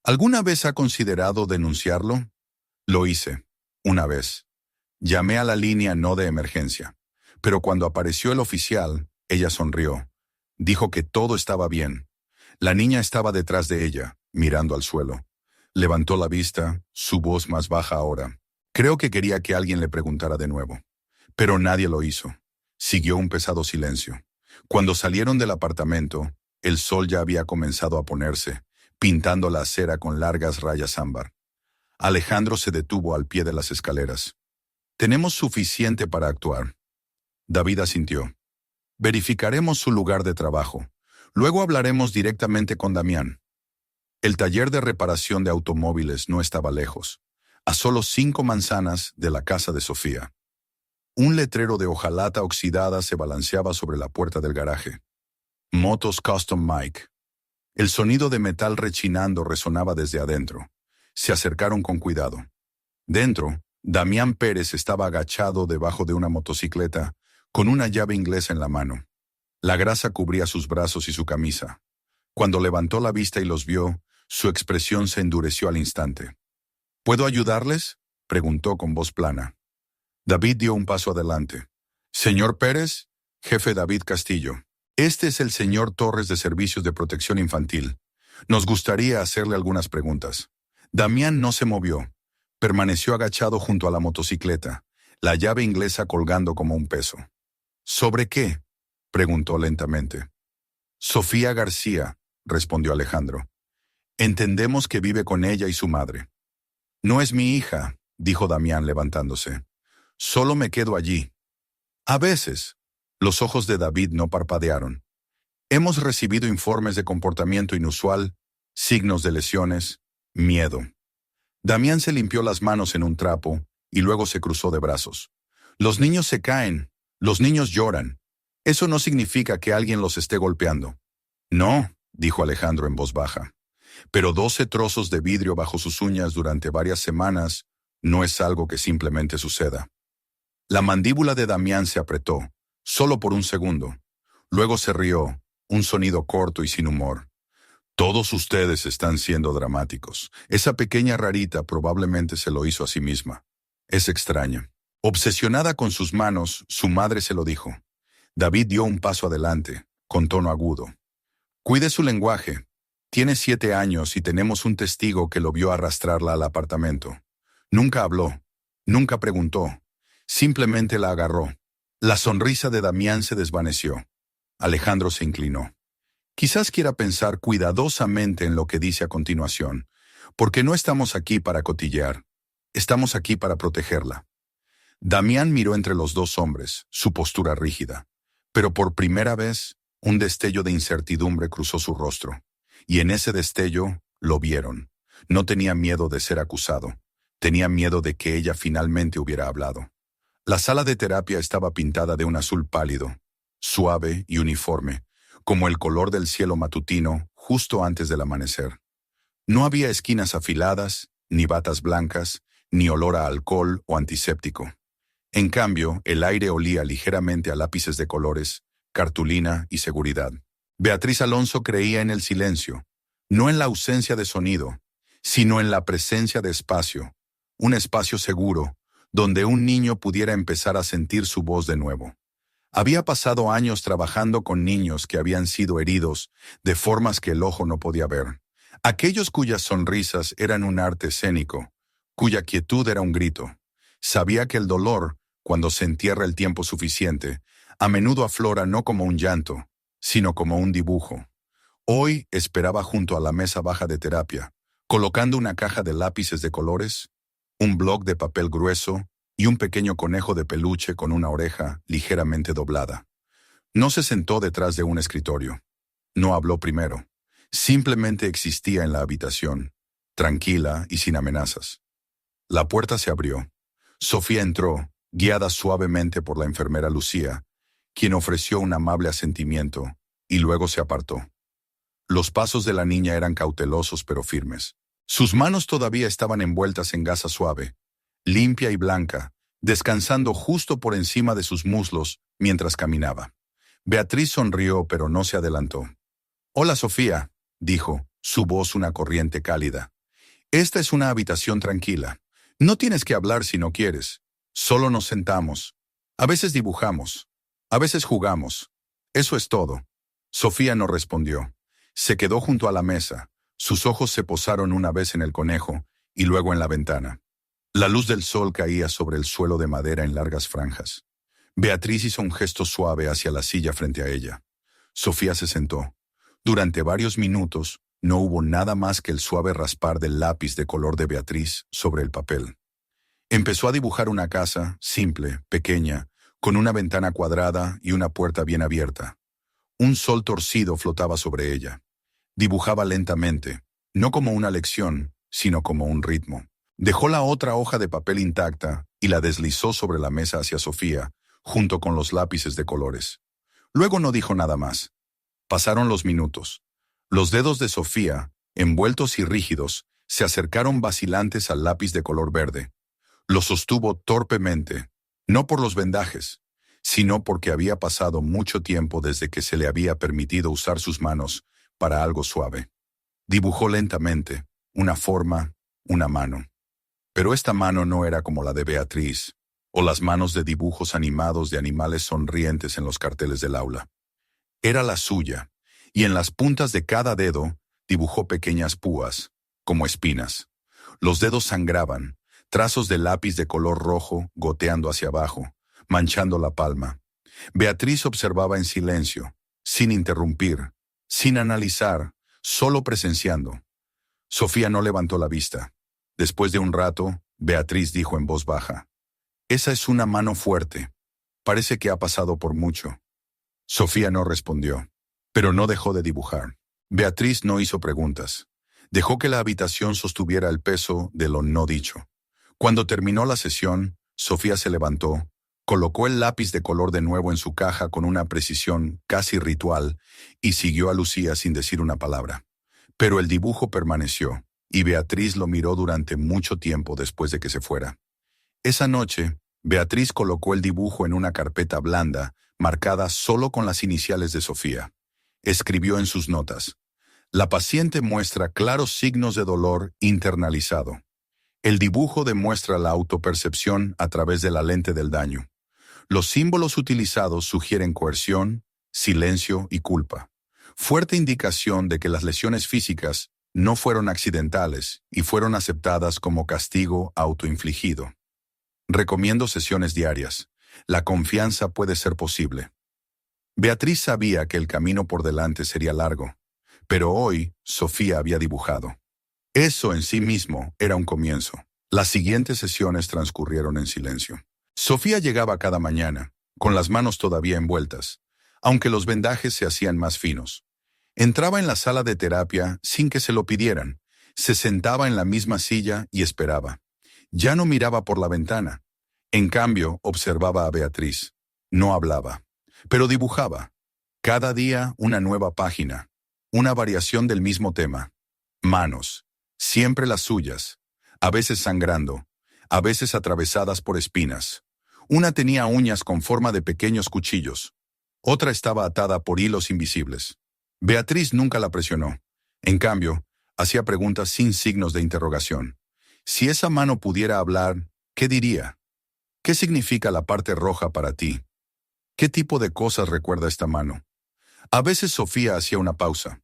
¿Alguna vez ha considerado denunciarlo? Lo hice, una vez. Llamé a la línea no de emergencia. Pero cuando apareció el oficial, ella sonrió. Dijo que todo estaba bien. La niña estaba detrás de ella, mirando al suelo. Levantó la vista, su voz más baja ahora. Creo que quería que alguien le preguntara de nuevo. Pero nadie lo hizo. Siguió un pesado silencio. Cuando salieron del apartamento, el sol ya había comenzado a ponerse, pintando la acera con largas rayas ámbar. Alejandro se detuvo al pie de las escaleras. Tenemos suficiente para actuar. David asintió. Verificaremos su lugar de trabajo. Luego hablaremos directamente con Damián. El taller de reparación de automóviles no estaba lejos, a solo 5 manzanas de la casa de Sofía. Un letrero de hojalata oxidada se balanceaba sobre la puerta del garaje. Motos Custom Mike. El sonido de metal rechinando resonaba desde adentro. Se acercaron con cuidado. Dentro, Damián Pérez estaba agachado debajo de una motocicleta, con una llave inglesa en la mano. La grasa cubría sus brazos y su camisa. Cuando levantó la vista y los vio, su expresión se endureció al instante. ¿Puedo ayudarles?, preguntó con voz plana. David dio un paso adelante. Señor Pérez, jefe David Castillo. Este es el señor Torres de Servicios de Protección Infantil. Nos gustaría hacerle algunas preguntas. Damián no se movió. Permaneció agachado junto a la motocicleta, la llave inglesa colgando como un peso. ¿Sobre qué?, preguntó lentamente. Sofía García, respondió Alejandro. Entendemos que vive con ella y su madre. No es mi hija, dijo Damián levantándose. Solo me quedo allí. A veces. Los ojos de David no parpadearon. Hemos recibido informes de comportamiento inusual, signos de lesiones, miedo. Damián se limpió las manos en un trapo y luego se cruzó de brazos. Los niños se caen, los niños lloran. Eso no significa que alguien los esté golpeando. No, dijo Alejandro en voz baja. Pero 12 trozos de vidrio bajo sus uñas durante varias semanas no es algo que simplemente suceda. La mandíbula de Damián se apretó, solo por un segundo. Luego se rió, un sonido corto y sin humor. Todos ustedes están siendo dramáticos. Esa pequeña rarita probablemente se lo hizo a sí misma. Es extraña. Obsesionada con sus manos, su madre se lo dijo. David dio un paso adelante, con tono agudo. Cuide su lenguaje. Tiene 7 años y tenemos un testigo que lo vio arrastrarla al apartamento. Nunca habló, nunca preguntó, simplemente la agarró. La sonrisa de Damián se desvaneció. Alejandro se inclinó. Quizás quiera pensar cuidadosamente en lo que dice a continuación, porque no estamos aquí para cotillear, estamos aquí para protegerla. Damián miró entre los dos hombres, su postura rígida, pero por primera vez, un destello de incertidumbre cruzó su rostro. Y en ese destello, lo vieron. No tenía miedo de ser acusado. Tenía miedo de que ella finalmente hubiera hablado. La sala de terapia estaba pintada de un azul pálido, suave y uniforme, como el color del cielo matutino justo antes del amanecer. No había esquinas afiladas, ni batas blancas, ni olor a alcohol o antiséptico. En cambio, el aire olía ligeramente a lápices de colores, cartulina y seguridad. Beatriz Alonso creía en el silencio, no en la ausencia de sonido, sino en la presencia de espacio, un espacio seguro, donde un niño pudiera empezar a sentir su voz de nuevo. Había pasado años trabajando con niños que habían sido heridos de formas que el ojo no podía ver. Aquellos cuyas sonrisas eran un arte escénico, cuya quietud era un grito. Sabía que el dolor, cuando se entierra el tiempo suficiente, a menudo aflora no como un llanto, sino como un dibujo. Hoy esperaba junto a la mesa baja de terapia, colocando una caja de lápices de colores, un bloc de papel grueso y un pequeño conejo de peluche con una oreja ligeramente doblada. No se sentó detrás de un escritorio. No habló primero. Simplemente existía en la habitación, tranquila y sin amenazas. La puerta se abrió. Sofía entró, guiada suavemente por la enfermera Lucía, quien ofreció un amable asentimiento, y luego se apartó. Los pasos de la niña eran cautelosos pero firmes. Sus manos todavía estaban envueltas en gasa suave, limpia y blanca, descansando justo por encima de sus muslos mientras caminaba. Beatriz sonrió pero no se adelantó. «Hola, Sofía», dijo, su voz una corriente cálida. «Esta es una habitación tranquila. No tienes que hablar si no quieres. Solo nos sentamos. A veces dibujamos. A veces jugamos. Eso es todo». Sofía no respondió. Se quedó junto a la mesa, Sus ojos se posaron una vez en el conejo y luego en la ventana. La luz del sol caía sobre el suelo de madera en largas franjas. Beatriz hizo un gesto suave hacia la silla frente a ella. Sofía se sentó. Durante varios minutos no hubo nada más que el suave raspar del lápiz de color de Beatriz sobre el papel. Empezó a dibujar una casa, simple, pequeña, con una ventana cuadrada y una puerta bien abierta. Un sol torcido flotaba sobre ella. Dibujaba lentamente, no como una lección, sino como un ritmo. Dejó la otra hoja de papel intacta y la deslizó sobre la mesa hacia Sofía, junto con los lápices de colores. Luego no dijo nada más. Pasaron los minutos. Los dedos de Sofía, envueltos y rígidos, se acercaron vacilantes al lápiz de color verde. Lo sostuvo torpemente, no por los vendajes, sino porque había pasado mucho tiempo desde que se le había permitido usar sus manos para algo suave. Dibujó lentamente, una forma, una mano. Pero esta mano no era como la de Beatriz, o las manos de dibujos animados de animales sonrientes en los carteles del aula. Era la suya, y en las puntas de cada dedo dibujó pequeñas púas, como espinas. Los dedos sangraban, trazos de lápiz de color rojo goteando hacia abajo, manchando la palma. Beatriz observaba en silencio, sin interrumpir, sin analizar, solo presenciando. Sofía no levantó la vista. Después de un rato, Beatriz dijo en voz baja: «Esa es una mano fuerte. Parece que ha pasado por mucho». Sofía no respondió, pero no dejó de dibujar. Beatriz no hizo preguntas. Dejó que la habitación sostuviera el peso de lo no dicho. Cuando terminó la sesión, Sofía se levantó, colocó el lápiz de color de nuevo en su caja con una precisión casi ritual y siguió a Lucía sin decir una palabra. Pero el dibujo permaneció, y Beatriz lo miró durante mucho tiempo después de que se fuera. Esa noche, Beatriz colocó el dibujo en una carpeta blanda, marcada solo con las iniciales de Sofía. Escribió en sus notas: «La paciente muestra claros signos de dolor internalizado. El dibujo demuestra la autopercepción a través de la lente del daño. Los símbolos utilizados sugieren coerción, silencio y culpa. Fuerte indicación de que las lesiones físicas no fueron accidentales y fueron aceptadas como castigo autoinfligido. Recomiendo sesiones diarias. La confianza puede ser posible». Beatriz sabía que el camino por delante sería largo, pero hoy Sofía había dibujado. Eso en sí mismo era un comienzo. Las siguientes sesiones transcurrieron en silencio. Sofía llegaba cada mañana, con las manos todavía envueltas, aunque los vendajes se hacían más finos. Entraba en la sala de terapia sin que se lo pidieran. Se sentaba en la misma silla y esperaba. Ya no miraba por la ventana. En cambio, observaba a Beatriz. No hablaba, pero dibujaba. Cada día una nueva página, una variación del mismo tema. Manos. Siempre las suyas, a veces sangrando, a veces atravesadas por espinas. Una tenía uñas con forma de pequeños cuchillos, otra estaba atada por hilos invisibles. Beatriz nunca la presionó. En cambio, hacía preguntas sin signos de interrogación. Si esa mano pudiera hablar, ¿qué diría? ¿Qué significa la parte roja para ti? ¿Qué tipo de cosas recuerda esta mano? A veces Sofía hacía una pausa,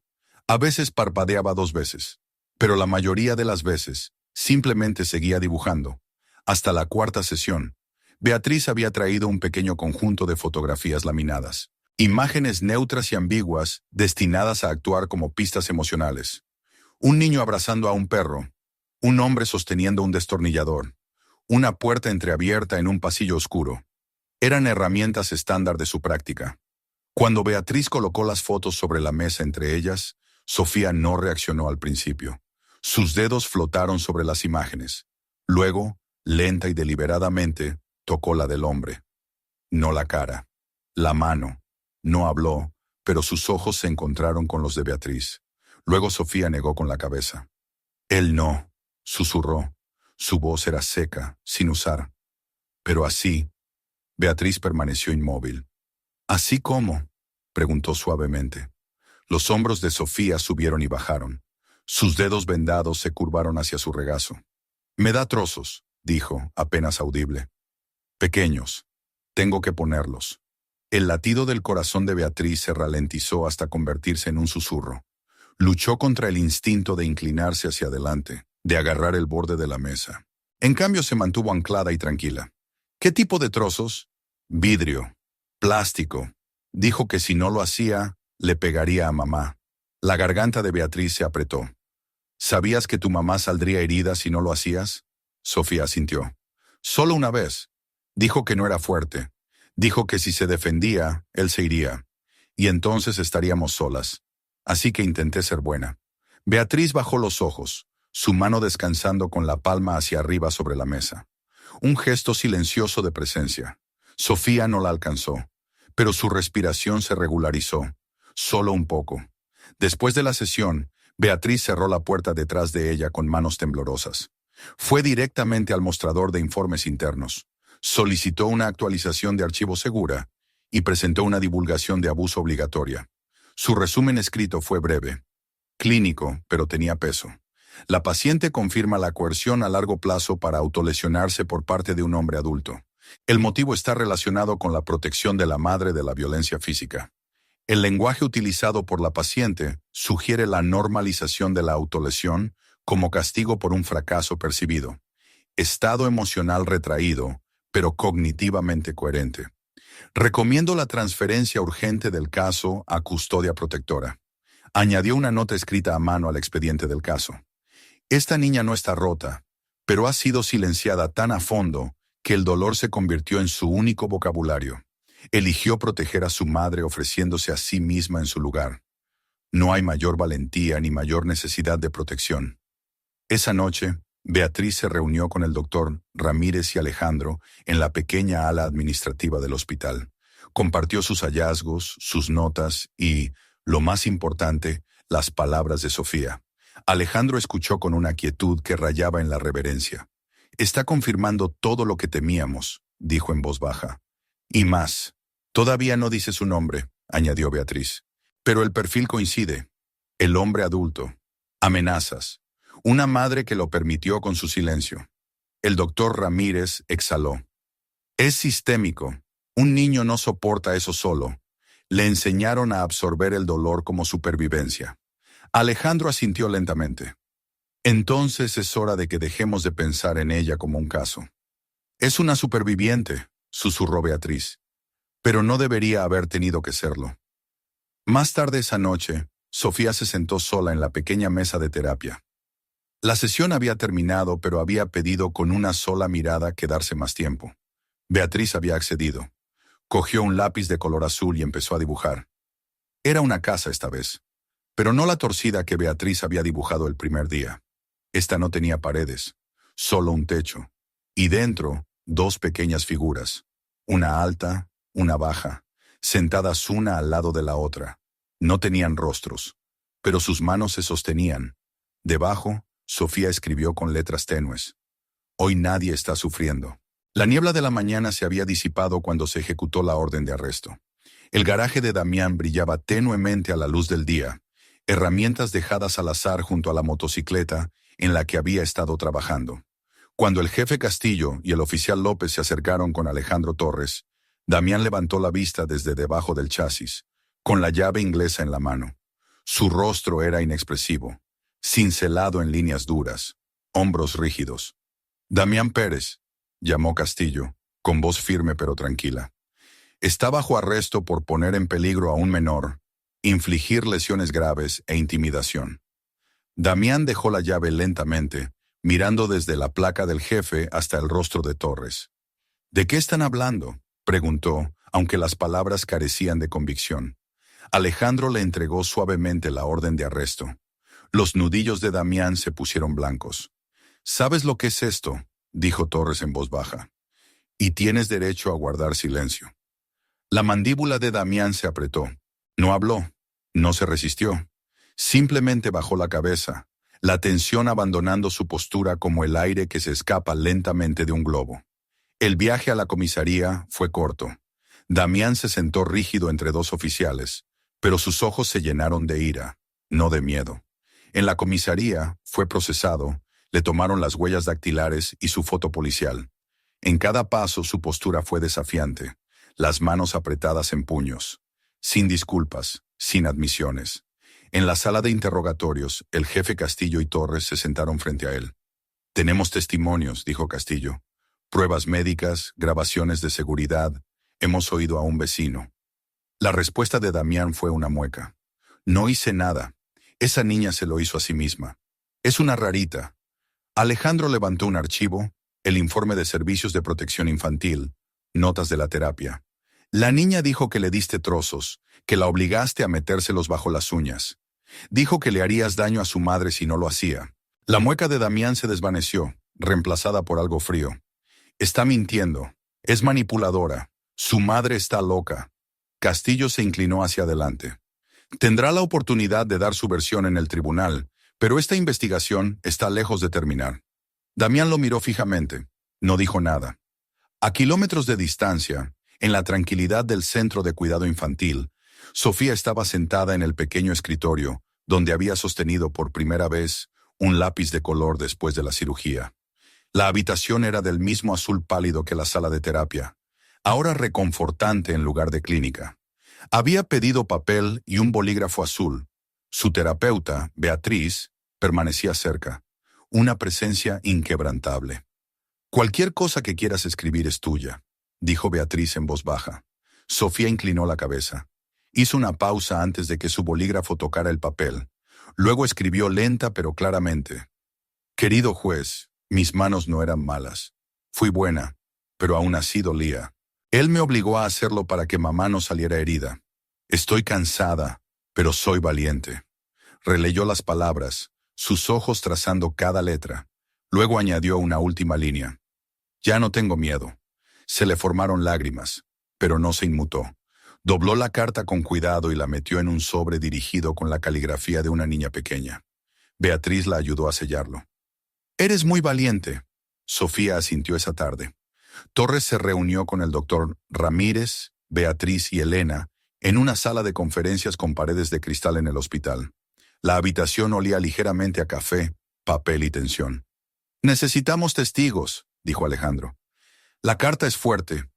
a veces parpadeaba 2 veces. Pero la mayoría de las veces, simplemente seguía dibujando. Hasta la 4ª sesión, Beatriz había traído un pequeño conjunto de fotografías laminadas. Imágenes neutras y ambiguas, destinadas a actuar como pistas emocionales. Un niño abrazando a un perro, un hombre sosteniendo un destornillador, una puerta entreabierta en un pasillo oscuro. Eran herramientas estándar de su práctica. Cuando Beatriz colocó las fotos sobre la mesa entre ellas, Sofía no reaccionó al principio. Sus dedos flotaron sobre las imágenes. Luego, lenta y deliberadamente, tocó la del hombre. No la cara, la mano. No habló, pero sus ojos se encontraron con los de Beatriz. Luego Sofía negó con la cabeza. «Él no», susurró. Su voz era seca, sin usar. Pero así, Beatriz permaneció inmóvil. «¿Así cómo?», preguntó suavemente. Los hombros de Sofía subieron y bajaron. Sus dedos vendados se curvaron hacia su regazo. «Me da trozos», dijo, apenas audible. «Pequeños. Tengo que ponerlos». El latido del corazón de Beatriz se ralentizó hasta convertirse en un susurro. Luchó contra el instinto de inclinarse hacia adelante, de agarrar el borde de la mesa. En cambio, se mantuvo anclada y tranquila. ¿Qué tipo de trozos? Vidrio. Plástico. Dijo que si no lo hacía, le pegaría a mamá. La garganta de Beatriz se apretó. ¿Sabías que tu mamá saldría herida si no lo hacías? Sofía asintió. Solo una vez. Dijo que no era fuerte. Dijo que si se defendía, él se iría. Y entonces estaríamos solas. Así que intenté ser buena. Beatriz bajó los ojos, su mano descansando con la palma hacia arriba sobre la mesa. Un gesto silencioso de presencia. Sofía no la alcanzó, pero su respiración se regularizó, solo un poco. Después de la sesión, Beatriz cerró la puerta detrás de ella con manos temblorosas. Fue directamente al mostrador de informes internos. Solicitó una actualización de archivo segura y presentó una divulgación de abuso obligatoria. Su resumen escrito fue breve. Clínico, pero tenía peso. La paciente confirma la coerción a largo plazo para autolesionarse por parte de un hombre adulto. El motivo está relacionado con la protección de la madre de la violencia física. El lenguaje utilizado por la paciente sugiere la normalización de la autolesión como castigo por un fracaso percibido. Estado emocional retraído, pero cognitivamente coherente. Recomiendo la transferencia urgente del caso a custodia protectora. Añadió una nota escrita a mano al expediente del caso. Esta niña no está rota, pero ha sido silenciada tan a fondo que el dolor se convirtió en su único vocabulario. Eligió proteger a su madre ofreciéndose a sí misma en su lugar. No hay mayor valentía ni mayor necesidad de protección. Esa noche, Beatriz se reunió con el doctor Ramírez y Alejandro en la pequeña ala administrativa del hospital. Compartió sus hallazgos, sus notas y, lo más importante, las palabras de Sofía. Alejandro escuchó con una quietud que rayaba en la reverencia. Está confirmando todo lo que temíamos, dijo en voz baja. Y más. Todavía no dice su nombre, añadió Beatriz. Pero el perfil coincide. El hombre adulto. Amenazas. Una madre que lo permitió con su silencio. El doctor Ramírez exhaló. Es sistémico. Un niño no soporta eso solo. Le enseñaron a absorber el dolor como supervivencia. Alejandro asintió lentamente. Entonces es hora de que dejemos de pensar en ella como un caso. Es una superviviente, susurró Beatriz, pero no debería haber tenido que serlo. Más tarde esa noche, Sofía se sentó sola en la pequeña mesa de terapia. La sesión había terminado, pero había pedido con una sola mirada quedarse más tiempo. Beatriz había accedido. Cogió un lápiz de color azul y empezó a dibujar. Era una casa esta vez, pero no la torcida que Beatriz había dibujado el primer día. Esta no tenía paredes, solo un techo, y dentro, dos pequeñas figuras, una alta, una baja, sentadas una al lado de la otra. No tenían rostros, pero sus manos se sostenían. Debajo, Sofía escribió con letras tenues. Hoy nadie está sufriendo. La niebla de la mañana se había disipado cuando se ejecutó la orden de arresto. El garaje de Damián brillaba tenuemente a la luz del día, herramientas dejadas al azar junto a la motocicleta en la que había estado trabajando. Cuando el jefe Castillo y el oficial López se acercaron con Alejandro Torres, Damián levantó la vista desde debajo del chasis, con la llave inglesa en la mano. Su rostro era inexpresivo, cincelado en líneas duras, hombros rígidos. Damián Pérez, llamó Castillo, con voz firme pero tranquila. Está bajo arresto por poner en peligro a un menor, infligir lesiones graves e intimidación. Damián dejó la llave lentamente, mirando desde la placa del jefe hasta el rostro de Torres. ¿De qué están hablando?, preguntó, aunque las palabras carecían de convicción. Alejandro le entregó suavemente la orden de arresto. Los nudillos de Damián se pusieron blancos. ¿Sabes lo que es esto?, dijo Torres en voz baja. Y tienes derecho a guardar silencio. La mandíbula de Damián se apretó. No habló, no se resistió. Simplemente bajó la cabeza, la tensión abandonando su postura como el aire que se escapa lentamente de un globo. El viaje a la comisaría fue corto. Damián se sentó rígido entre dos oficiales, pero sus ojos se llenaron de ira, no de miedo. En la comisaría fue procesado, le tomaron las huellas dactilares y su foto policial. En cada paso su postura fue desafiante, las manos apretadas en puños, sin disculpas, sin admisiones. En la sala de interrogatorios, el jefe Castillo y Torres se sentaron frente a él. «Tenemos testimonios», dijo Castillo. «Pruebas médicas, grabaciones de seguridad. Hemos oído a un vecino». La respuesta de Damián fue una mueca. «No hice nada. Esa niña se lo hizo a sí misma. Es una rarita». Alejandro levantó un archivo, el informe de servicios de protección infantil, notas de la terapia. «La niña dijo que le diste trozos, que la obligaste a metérselos bajo las uñas. Dijo que le harías daño a su madre si no lo hacía». La mueca de Damián se desvaneció, reemplazada por algo frío. «Está mintiendo. Es manipuladora. Su madre está loca». Castillo se inclinó hacia adelante. «Tendrá la oportunidad de dar su versión en el tribunal, pero esta investigación está lejos de terminar». Damián lo miró fijamente. No dijo nada. A kilómetros de distancia, en la tranquilidad del centro de cuidado infantil, Sofía estaba sentada en el pequeño escritorio, donde había sostenido por primera vez un lápiz de color después de la cirugía. La habitación era del mismo azul pálido que la sala de terapia, ahora reconfortante en lugar de clínica. Había pedido papel y un bolígrafo azul. Su terapeuta, Beatriz, permanecía cerca, una presencia inquebrantable. «Cualquier cosa que quieras escribir es tuya», dijo Beatriz en voz baja. Sofía inclinó la cabeza. Hizo una pausa antes de que su bolígrafo tocara el papel. Luego escribió lenta pero claramente. «Querido juez, mis manos no eran malas. Fui buena, pero aún así dolía. Él me obligó a hacerlo para que mamá no saliera herida. Estoy cansada, pero soy valiente». Releyó las palabras, sus ojos trazando cada letra. Luego añadió una última línea. «Ya no tengo miedo». Se le formaron lágrimas, pero no se inmutó. Dobló la carta con cuidado y la metió en un sobre dirigido con la caligrafía de una niña pequeña. Beatriz la ayudó a sellarlo. «Eres muy valiente», Sofía asintió esa tarde. Torres se reunió con el doctor Ramírez, Beatriz y Elena en una sala de conferencias con paredes de cristal en el hospital. La habitación olía ligeramente a café, papel y tensión. «Necesitamos testigos», dijo Alejandro. «La carta es fuerte,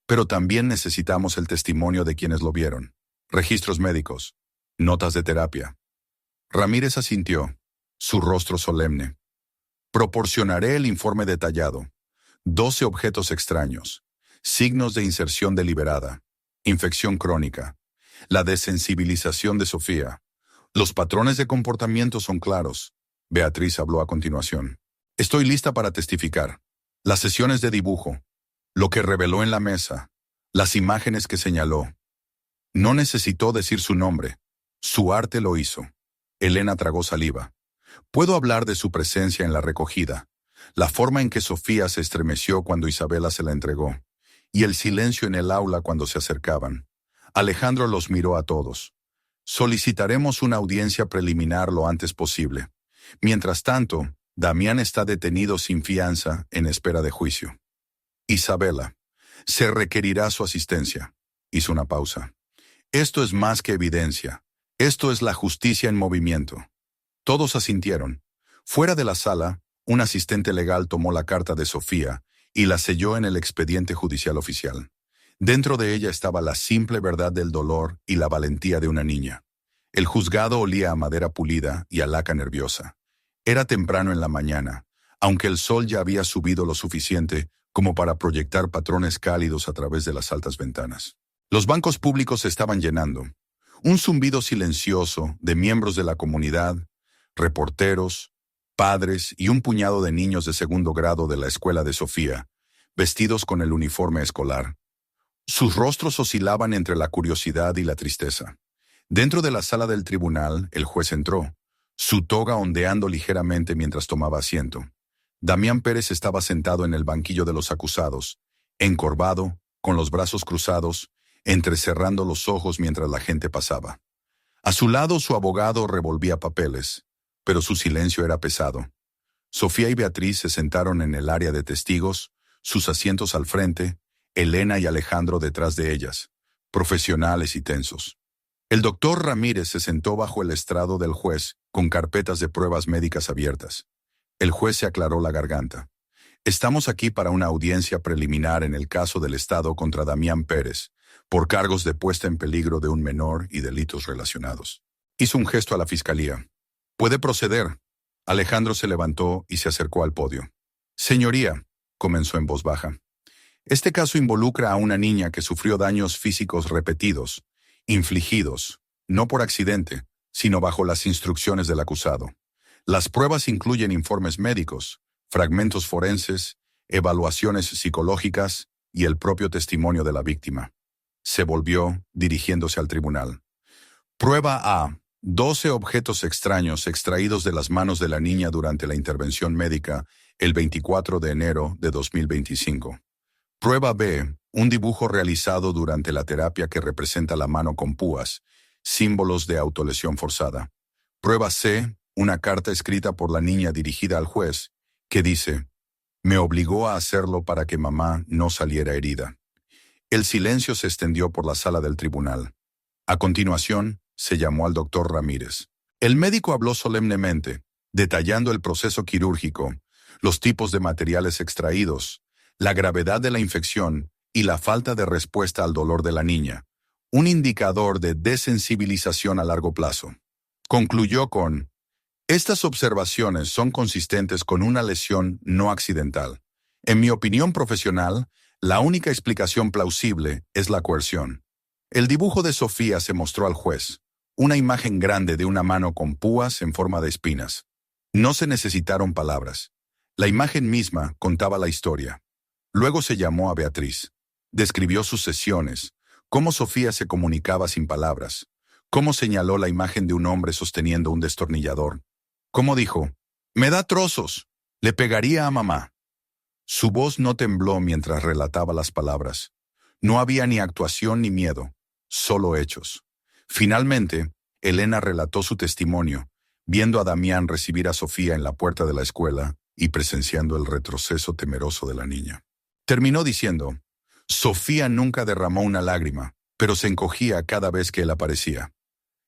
pero también necesitamos el testimonio de quienes lo vieron. Registros médicos, notas de terapia». Ramírez asintió, su rostro solemne. «Proporcionaré el informe detallado. 12 objetos extraños, signos de inserción deliberada, infección crónica, la desensibilización de Sofía. Los patrones de comportamiento son claros». Beatriz habló a continuación. «Estoy lista para testificar. Las sesiones de dibujo, lo que reveló en la mesa, las imágenes que señaló. No necesitó decir su nombre. Su arte lo hizo». Elena tragó saliva. «Puedo hablar de su presencia en la recogida, la forma en que Sofía se estremeció cuando Isabela se la entregó, y el silencio en el aula cuando se acercaban». Alejandro los miró a todos. «Solicitaremos una audiencia preliminar lo antes posible. Mientras tanto, Damián está detenido sin fianza en espera de juicio. Isabela, se requerirá su asistencia». Hizo una pausa. «Esto es más que evidencia. Esto es la justicia en movimiento». Todos asintieron. Fuera de la sala, un asistente legal tomó la carta de Sofía y la selló en el expediente judicial oficial. Dentro de ella estaba la simple verdad del dolor y la valentía de una niña. El juzgado olía a madera pulida y a laca nerviosa. Era temprano en la mañana, aunque el sol ya había subido lo suficiente como para proyectar patrones cálidos a través de las altas ventanas. Los bancos públicos se estaban llenando. Un zumbido silencioso de miembros de la comunidad, reporteros, padres y un puñado de niños de segundo grado de la escuela de Sofía, vestidos con el uniforme escolar. Sus rostros oscilaban entre la curiosidad y la tristeza. Dentro de la sala del tribunal, el juez entró, su toga ondeando ligeramente mientras tomaba asiento. Damián Pérez estaba sentado en el banquillo de los acusados, encorvado, con los brazos cruzados, entrecerrando los ojos mientras la gente pasaba. A su lado su abogado revolvía papeles, pero su silencio era pesado. Sofía y Beatriz se sentaron en el área de testigos, sus asientos al frente, Elena y Alejandro detrás de ellas, profesionales y tensos. El doctor Ramírez se sentó bajo el estrado del juez con carpetas de pruebas médicas abiertas. El juez se aclaró la garganta. «Estamos aquí para una audiencia preliminar en el caso del Estado contra Damián Pérez, por cargos de puesta en peligro de un menor y delitos relacionados». Hizo un gesto a la fiscalía. «Puede proceder». Alejandro se levantó y se acercó al podio. «Señoría», comenzó en voz baja, «este caso involucra a una niña que sufrió daños físicos repetidos, infligidos, no por accidente, sino bajo las instrucciones del acusado. Las pruebas incluyen informes médicos, fragmentos forenses, evaluaciones psicológicas y el propio testimonio de la víctima». Se volvió, dirigiéndose al tribunal. «Prueba A. 12 objetos extraños extraídos de las manos de la niña durante la intervención médica el 24 de enero de 2025. Prueba B. Un dibujo realizado durante la terapia que representa la mano con púas, símbolos de autolesión forzada. Prueba C. Una carta escrita por la niña dirigida al juez, que dice: «Me obligó a hacerlo para que mamá no saliera herida». El silencio se extendió por la sala del tribunal. A continuación, se llamó al doctor Ramírez. El médico habló solemnemente, detallando el proceso quirúrgico, los tipos de materiales extraídos, la gravedad de la infección y la falta de respuesta al dolor de la niña, un indicador de desensibilización a largo plazo. Concluyó con: «Estas observaciones son consistentes con una lesión no accidental. En mi opinión profesional, la única explicación plausible es la coerción». El dibujo de Sofía se mostró al juez, una imagen grande de una mano con púas en forma de espinas. No se necesitaron palabras. La imagen misma contaba la historia. Luego se llamó a Beatriz. Describió sus sesiones, cómo Sofía se comunicaba sin palabras, cómo señaló la imagen de un hombre sosteniendo un destornillador, cómo dijo: «Me da trozos, le pegaría a mamá». Su voz no tembló mientras relataba las palabras. No había ni actuación ni miedo, solo hechos. Finalmente, Elena relató su testimonio, viendo a Damián recibir a Sofía en la puerta de la escuela y presenciando el retroceso temeroso de la niña. Terminó diciendo: «Sofía nunca derramó una lágrima, pero se encogía cada vez que él aparecía».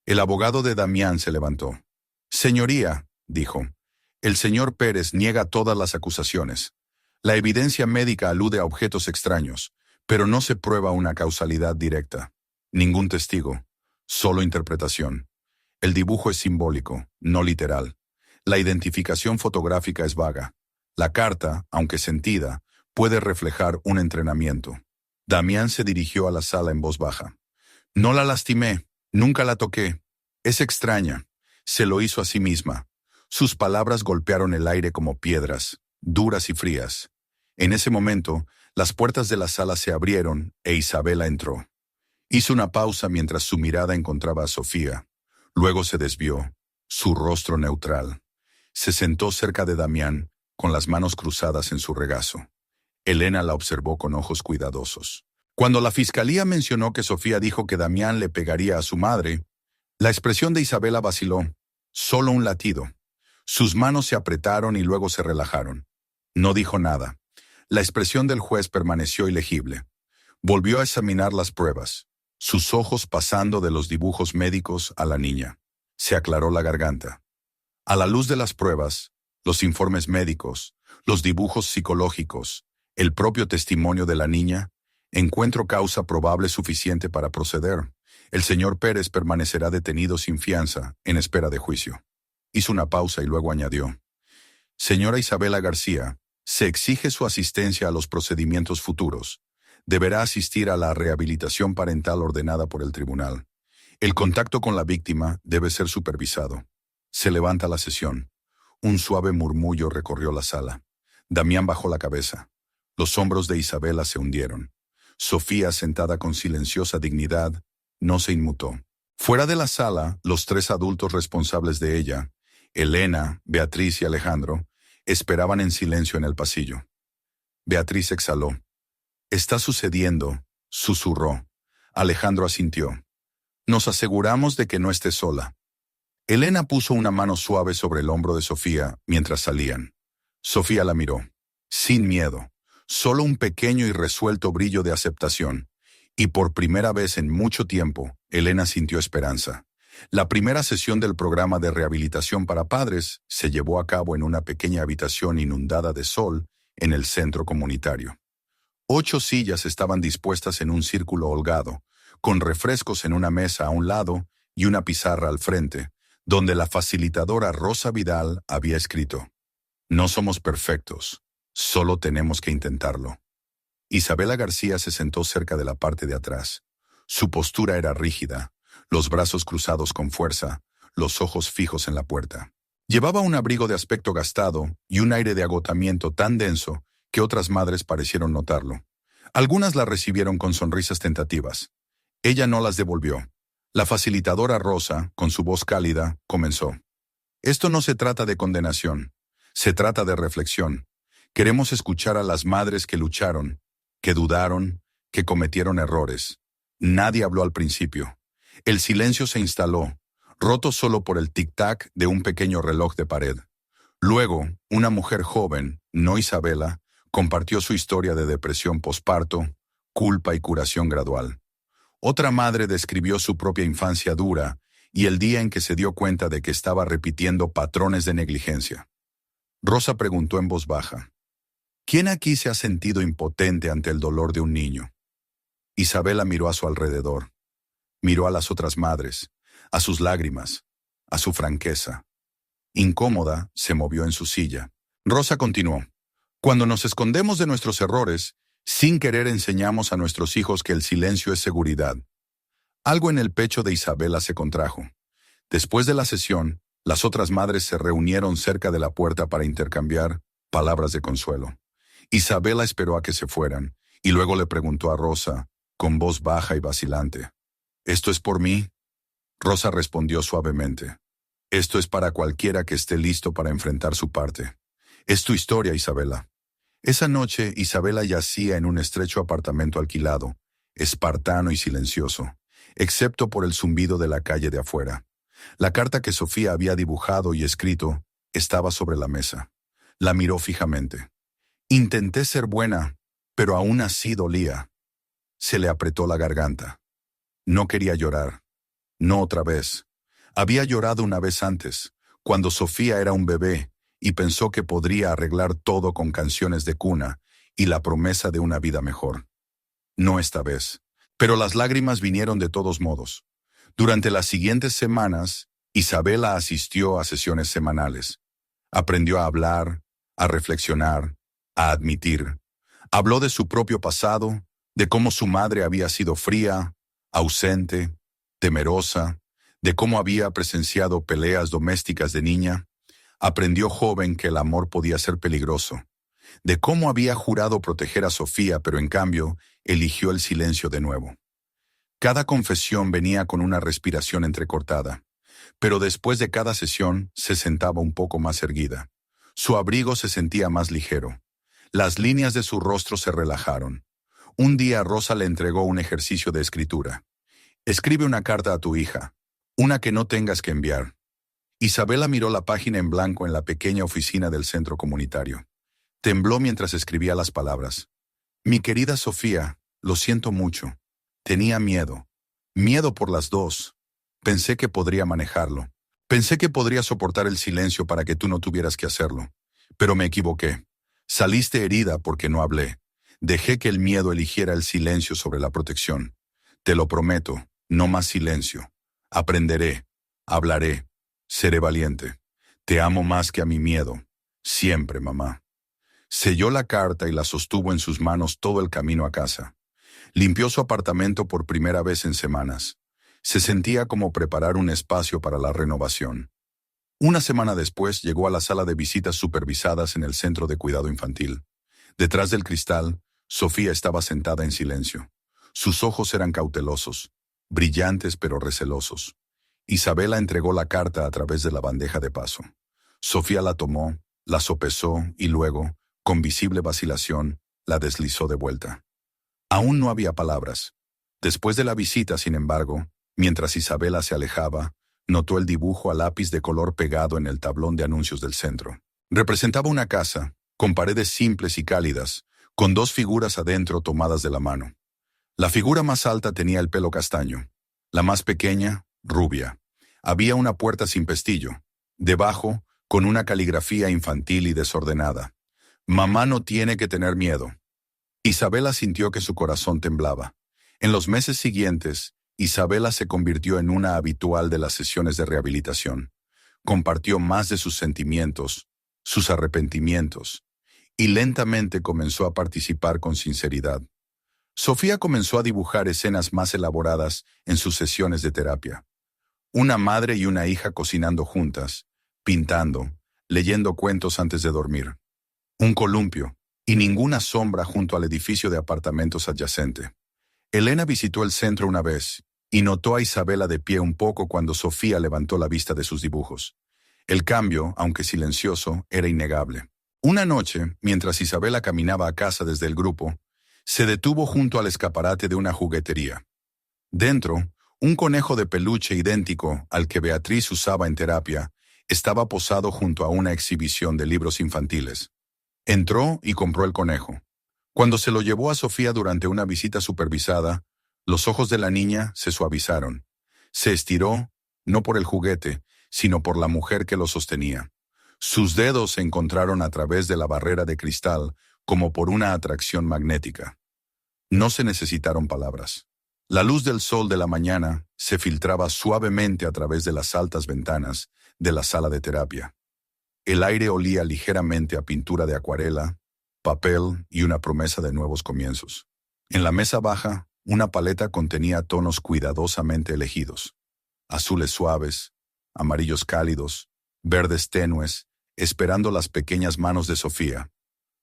El abogado de Damián se levantó. «Señoría», dijo, «el señor Pérez niega todas las acusaciones. La evidencia médica alude a objetos extraños, pero no se prueba una causalidad directa. Ningún testigo, solo interpretación. El dibujo es simbólico, no literal. La identificación fotográfica es vaga. La carta, aunque sentida, puede reflejar un entrenamiento». Damián se dirigió a la sala en voz baja. «No la lastimé, nunca la toqué. Es extraña. Se lo hizo a sí misma». Sus palabras golpearon el aire como piedras, duras y frías. En ese momento, las puertas de la sala se abrieron e Isabela entró. Hizo una pausa mientras su mirada encontraba a Sofía. Luego se desvió, su rostro neutral. Se sentó cerca de Damián, con las manos cruzadas en su regazo. Elena la observó con ojos cuidadosos. Cuando la fiscalía mencionó que Sofía dijo que Damián le pegaría a su madre, la expresión de Isabela vaciló, solo un latido. Sus manos se apretaron y luego se relajaron. No dijo nada. La expresión del juez permaneció ilegible. Volvió a examinar las pruebas, sus ojos pasando de los dibujos médicos a la niña. Se aclaró la garganta. A la luz de las pruebas, los informes médicos, los dibujos psicológicos, el propio testimonio de la niña, encuentro causa probable suficiente para proceder. El señor Pérez permanecerá detenido sin fianza, en espera de juicio. Hizo una pausa y luego añadió: «Señora Isabela García, se exige su asistencia a los procedimientos futuros. Deberá asistir a la rehabilitación parental ordenada por el tribunal. El contacto con la víctima debe ser supervisado». Se levanta la sesión. Un suave murmullo recorrió la sala. Damián bajó la cabeza. Los hombros de Isabela se hundieron. Sofía, sentada con silenciosa dignidad, no se inmutó. Fuera de la sala, los tres adultos responsables de ella, Elena, Beatriz y Alejandro, esperaban en silencio en el pasillo. Beatriz exhaló. «Está sucediendo», susurró. Alejandro asintió. «Nos aseguramos de que no esté sola». Elena puso una mano suave sobre el hombro de Sofía mientras salían. Sofía la miró. Sin miedo, solo un pequeño y resuelto brillo de aceptación. Y por primera vez en mucho tiempo, Elena sintió esperanza. La primera sesión del programa de rehabilitación para padres se llevó a cabo en una pequeña habitación inundada de sol en el centro comunitario. 8 sillas estaban dispuestas en un círculo holgado, con refrescos en una mesa a un lado y una pizarra al frente, donde la facilitadora Rosa Vidal había escrito: "No somos perfectos, solo tenemos que intentarlo". Isabela García se sentó cerca de la parte de atrás. Su postura era rígida, los brazos cruzados con fuerza, los ojos fijos en la puerta. Llevaba un abrigo de aspecto gastado y un aire de agotamiento tan denso que otras madres parecieron notarlo. Algunas la recibieron con sonrisas tentativas. Ella no las devolvió. La facilitadora Rosa, con su voz cálida, comenzó: "Esto no se trata de condenación, se trata de reflexión. Queremos escuchar a las madres que lucharon, que dudaron, que cometieron errores. Nadie habló al principio. El silencio se instaló, roto solo por el tic-tac de un pequeño reloj de pared. Luego, una mujer joven, no Isabela, compartió su historia de depresión posparto, culpa y curación gradual. Otra madre describió su propia infancia dura y el día en que se dio cuenta de que estaba repitiendo patrones de negligencia. Rosa preguntó en voz baja: ¿quién aquí se ha sentido impotente ante el dolor de un niño? Isabela miró a su alrededor, miró a las otras madres, a sus lágrimas, a su franqueza. Incómoda, se movió en su silla. Rosa continuó: cuando nos escondemos de nuestros errores, sin querer enseñamos a nuestros hijos que el silencio es seguridad. Algo en el pecho de Isabela se contrajo. Después de la sesión, las otras madres se reunieron cerca de la puerta para intercambiar palabras de consuelo. Isabela esperó a que se fueran, y luego le preguntó a Rosa, con voz baja y vacilante: ¿esto es por mí? Rosa respondió suavemente: esto es para cualquiera que esté listo para enfrentar su parte. Es tu historia, Isabela. Esa noche, Isabela yacía en un estrecho apartamento alquilado, espartano y silencioso, excepto por el zumbido de la calle de afuera. La carta que Sofía había dibujado y escrito estaba sobre la mesa. La miró fijamente. Intenté ser buena, pero aún así dolía. Se le apretó la garganta. No quería llorar. No otra vez. Había llorado una vez antes, cuando Sofía era un bebé, y pensó que podría arreglar todo con canciones de cuna y la promesa de una vida mejor. No esta vez. Pero las lágrimas vinieron de todos modos. Durante las siguientes semanas, Isabela asistió a sesiones semanales. Aprendió a hablar, a reflexionar, a admitir. Habló de su propio pasado, de cómo su madre había sido fría, ausente, temerosa, de cómo había presenciado peleas domésticas de niña. Aprendió joven que el amor podía ser peligroso, de cómo había jurado proteger a Sofía, pero en cambio eligió el silencio de nuevo. Cada confesión venía con una respiración entrecortada, pero después de cada sesión se sentaba un poco más erguida. Su abrigo se sentía más ligero. Las líneas de su rostro se relajaron. Un día Rosa le entregó un ejercicio de escritura. Escribe una carta a tu hija, una que no tengas que enviar. Isabela miró la página en blanco en la pequeña oficina del centro comunitario. Tembló mientras escribía las palabras. Mi querida Sofía, lo siento mucho. Tenía miedo. Miedo por las dos. Pensé que podría manejarlo. Pensé que podría soportar el silencio para que tú no tuvieras que hacerlo. Pero me equivoqué. Saliste herida porque no hablé. Dejé que el miedo eligiera el silencio sobre la protección. Te lo prometo, no más silencio. Aprenderé. Hablaré. Seré valiente. Te amo más que a mi miedo. Siempre, mamá. Selló la carta y la sostuvo en sus manos todo el camino a casa. Limpió su apartamento por primera vez en semanas. Se sentía como preparar un espacio para la renovación. Una semana después llegó a la sala de visitas supervisadas en el centro de cuidado infantil. Detrás del cristal, Sofía estaba sentada en silencio. Sus ojos eran cautelosos, brillantes pero recelosos. Isabela entregó la carta a través de la bandeja de paso. Sofía la tomó, la sopesó y luego, con visible vacilación, la deslizó de vuelta. Aún no había palabras. Después de la visita, sin embargo, mientras Isabela se alejaba, notó el dibujo a lápiz de color pegado en el tablón de anuncios del centro. Representaba una casa, con paredes simples y cálidas, con dos figuras adentro tomadas de la mano. La figura más alta tenía el pelo castaño, la más pequeña, rubia. Había una puerta sin pestillo. Debajo, con una caligrafía infantil y desordenada: Mamá no tiene que tener miedo. Isabela sintió que su corazón temblaba. En los meses siguientes, Isabela se convirtió en una habitual de las sesiones de rehabilitación. Compartió más de sus sentimientos, sus arrepentimientos, y lentamente comenzó a participar con sinceridad. Sofía comenzó a dibujar escenas más elaboradas en sus sesiones de terapia. Una madre y una hija cocinando juntas, pintando, leyendo cuentos antes de dormir. Un columpio, y ninguna sombra junto al edificio de apartamentos adyacente. Elena visitó el centro una vez, y notó a Isabela de pie un poco cuando Sofía levantó la vista de sus dibujos. El cambio, aunque silencioso, era innegable. Una noche, mientras Isabela caminaba a casa desde el grupo, se detuvo junto al escaparate de una juguetería. Dentro, un conejo de peluche idéntico al que Beatriz usaba en terapia estaba posado junto a una exhibición de libros infantiles. Entró y compró el conejo. Cuando se lo llevó a Sofía durante una visita supervisada, los ojos de la niña se suavizaron. Se estiró, no por el juguete, sino por la mujer que lo sostenía. Sus dedos se encontraron a través de la barrera de cristal como por una atracción magnética. No se necesitaron palabras. La luz del sol de la mañana se filtraba suavemente a través de las altas ventanas de la sala de terapia. El aire olía ligeramente a pintura de acuarela, papel y una promesa de nuevos comienzos. En la mesa baja, una paleta contenía tonos cuidadosamente elegidos. Azules suaves, amarillos cálidos, verdes tenues, esperando las pequeñas manos de Sofía.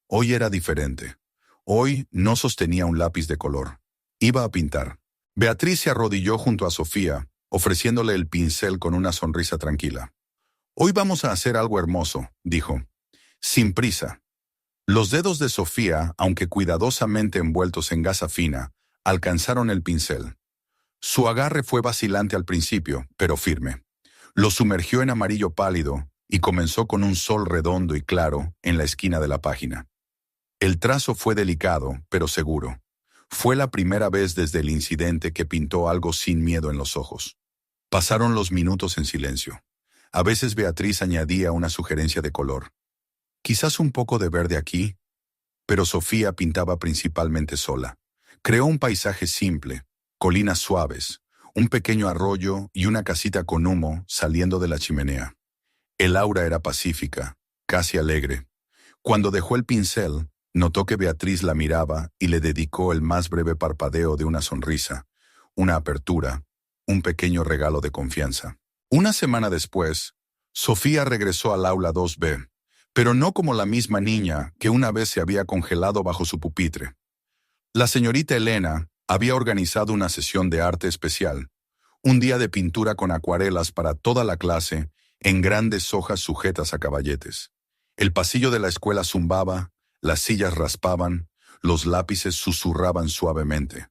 Hoy era diferente. Hoy no sostenía un lápiz de color. Iba a pintar. Beatriz se arrodilló junto a Sofía, ofreciéndole el pincel con una sonrisa tranquila. «Hoy vamos a hacer algo hermoso», dijo. Sin prisa. Los dedos de Sofía, aunque cuidadosamente envueltos en gasa fina, alcanzaron el pincel. Su agarre fue vacilante al principio, pero firme. Lo sumergió en amarillo pálido y comenzó con un sol redondo y claro en la esquina de la página. El trazo fue delicado, pero seguro. Fue la primera vez desde el incidente que pintó algo sin miedo en los ojos. Pasaron los minutos en silencio. A veces Beatriz añadía una sugerencia de color. Quizás un poco de verde aquí, pero Sofía pintaba principalmente sola. Creó un paisaje simple, colinas suaves, un pequeño arroyo y una casita con humo saliendo de la chimenea. El aura era pacífica, casi alegre. Cuando dejó el pincel, notó que Beatriz la miraba y le dedicó el más breve parpadeo de una sonrisa, una apertura, un pequeño regalo de confianza. Una semana después, Sofía regresó al aula 2B, pero no como la misma niña que una vez se había congelado bajo su pupitre. La señorita Elena había organizado una sesión de arte especial, un día de pintura con acuarelas para toda la clase en grandes hojas sujetas a caballetes. El pasillo de la escuela zumbaba, las sillas raspaban, los lápices susurraban suavemente.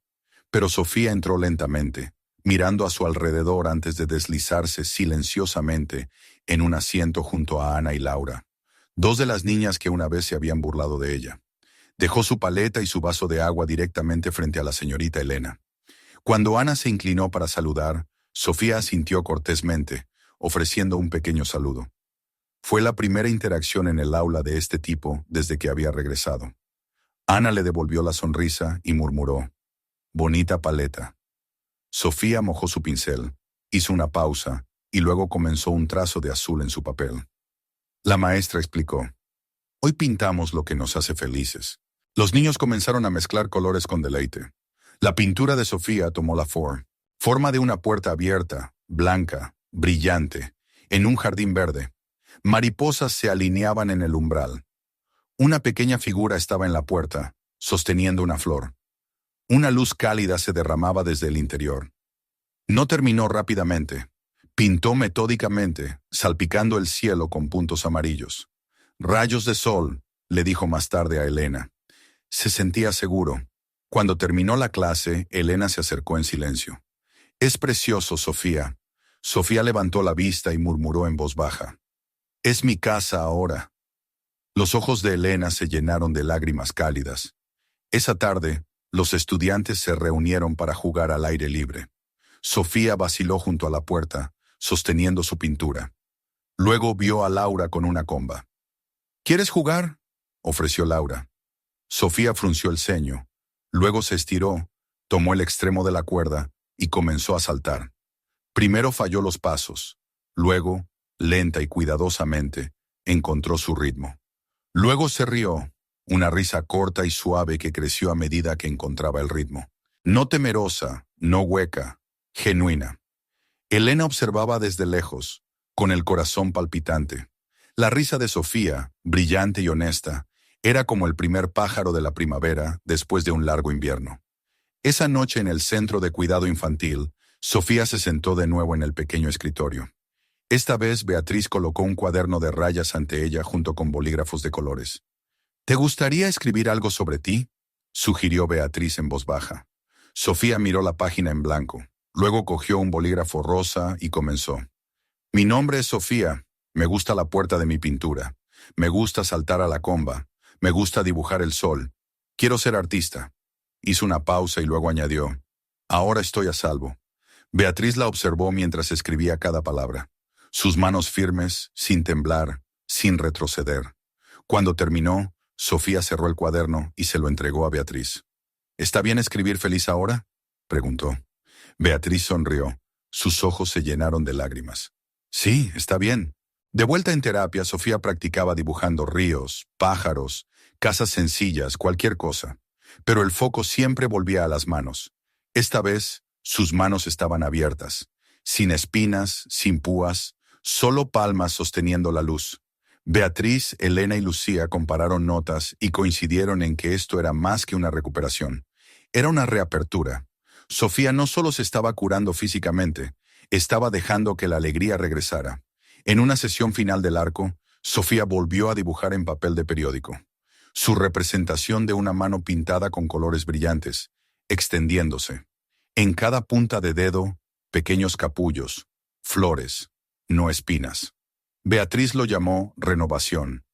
Pero Sofía entró lentamente, mirando a su alrededor antes de deslizarse silenciosamente en un asiento junto a Ana y Laura, dos de las niñas que una vez se habían burlado de ella. Dejó su paleta y su vaso de agua directamente frente a la señorita Elena. Cuando Ana se inclinó para saludar, Sofía asintió cortésmente, ofreciendo un pequeño saludo. Fue la primera interacción en el aula de este tipo desde que había regresado. Ana le devolvió la sonrisa y murmuró: «Bonita paleta». Sofía mojó su pincel, hizo una pausa y luego comenzó un trazo de azul en su papel. La maestra explicó: «Hoy pintamos lo que nos hace felices». Los niños comenzaron a mezclar colores con deleite. La pintura de Sofía tomó la forma de una puerta abierta, blanca, brillante, en un jardín verde. Mariposas se alineaban en el umbral. Una pequeña figura estaba en la puerta, sosteniendo una flor. Una luz cálida se derramaba desde el interior. No terminó rápidamente. Pintó metódicamente, salpicando el cielo con puntos amarillos. «Rayos de sol», le dijo más tarde a Elena. Se sentía seguro. Cuando terminó la clase, Elena se acercó en silencio. «Es precioso, Sofía». Sofía levantó la vista y murmuró en voz baja: «Es mi casa ahora». Los ojos de Elena se llenaron de lágrimas cálidas. Esa tarde, los estudiantes se reunieron para jugar al aire libre. Sofía vaciló junto a la puerta, sosteniendo su pintura. Luego vio a Laura con una comba. «¿Quieres jugar?», ofreció Laura. Sofía frunció el ceño. Luego se estiró, tomó el extremo de la cuerda y comenzó a saltar. Primero falló los pasos, luego, lenta y cuidadosamente, encontró su ritmo. Luego se rió, una risa corta y suave que creció a medida que encontraba el ritmo. No temerosa, no hueca, genuina. Elena observaba desde lejos, con el corazón palpitante. La risa de Sofía, brillante y honesta, era como el primer pájaro de la primavera después de un largo invierno. Esa noche en el centro de cuidado infantil, Sofía se sentó de nuevo en el pequeño escritorio. Esta vez Beatriz colocó un cuaderno de rayas ante ella junto con bolígrafos de colores. ¿Te gustaría escribir algo sobre ti?, sugirió Beatriz en voz baja. Sofía miró la página en blanco. Luego cogió un bolígrafo rosa y comenzó. Mi nombre es Sofía. Me gusta la puerta de mi pintura. Me gusta saltar a la comba. Me gusta dibujar el sol. Quiero ser artista. Hizo una pausa y luego añadió. Ahora estoy a salvo. Beatriz la observó mientras escribía cada palabra. Sus manos firmes, sin temblar, sin retroceder. Cuando terminó, Sofía cerró el cuaderno y se lo entregó a Beatriz. ¿Está bien escribir feliz ahora?, preguntó. Beatriz sonrió. Sus ojos se llenaron de lágrimas. Sí, está bien. De vuelta en terapia, Sofía practicaba dibujando ríos, pájaros, casas sencillas, cualquier cosa. Pero el foco siempre volvía a las manos. Esta vez, sus manos estaban abiertas, sin espinas, sin púas, solo palmas sosteniendo la luz. Beatriz, Elena y Lucía compararon notas y coincidieron en que esto era más que una recuperación. Era una reapertura. Sofía no solo se estaba curando físicamente, estaba dejando que la alegría regresara. En una sesión final del arco, Sofía volvió a dibujar en papel de periódico. Su representación de una mano pintada con colores brillantes, extendiéndose. En cada punta de dedo, pequeños capullos, flores, no espinas. Beatriz lo llamó renovación.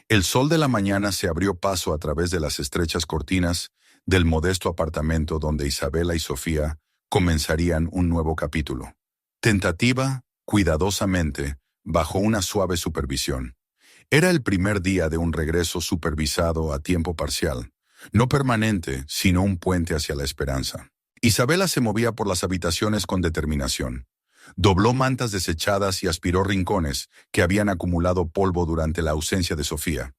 El sol de la mañana se abrió paso a través de las estrechas cortinas del modesto apartamento donde Isabela y Sofía comenzarían un nuevo capítulo. Tentativa, cuidadosamente, bajo una suave supervisión. Era el primer día de un regreso supervisado a tiempo parcial, no permanente, sino un puente hacia la esperanza. Isabela se movía por las habitaciones con determinación. Dobló mantas desechadas y aspiró rincones que habían acumulado polvo durante la ausencia de Sofía.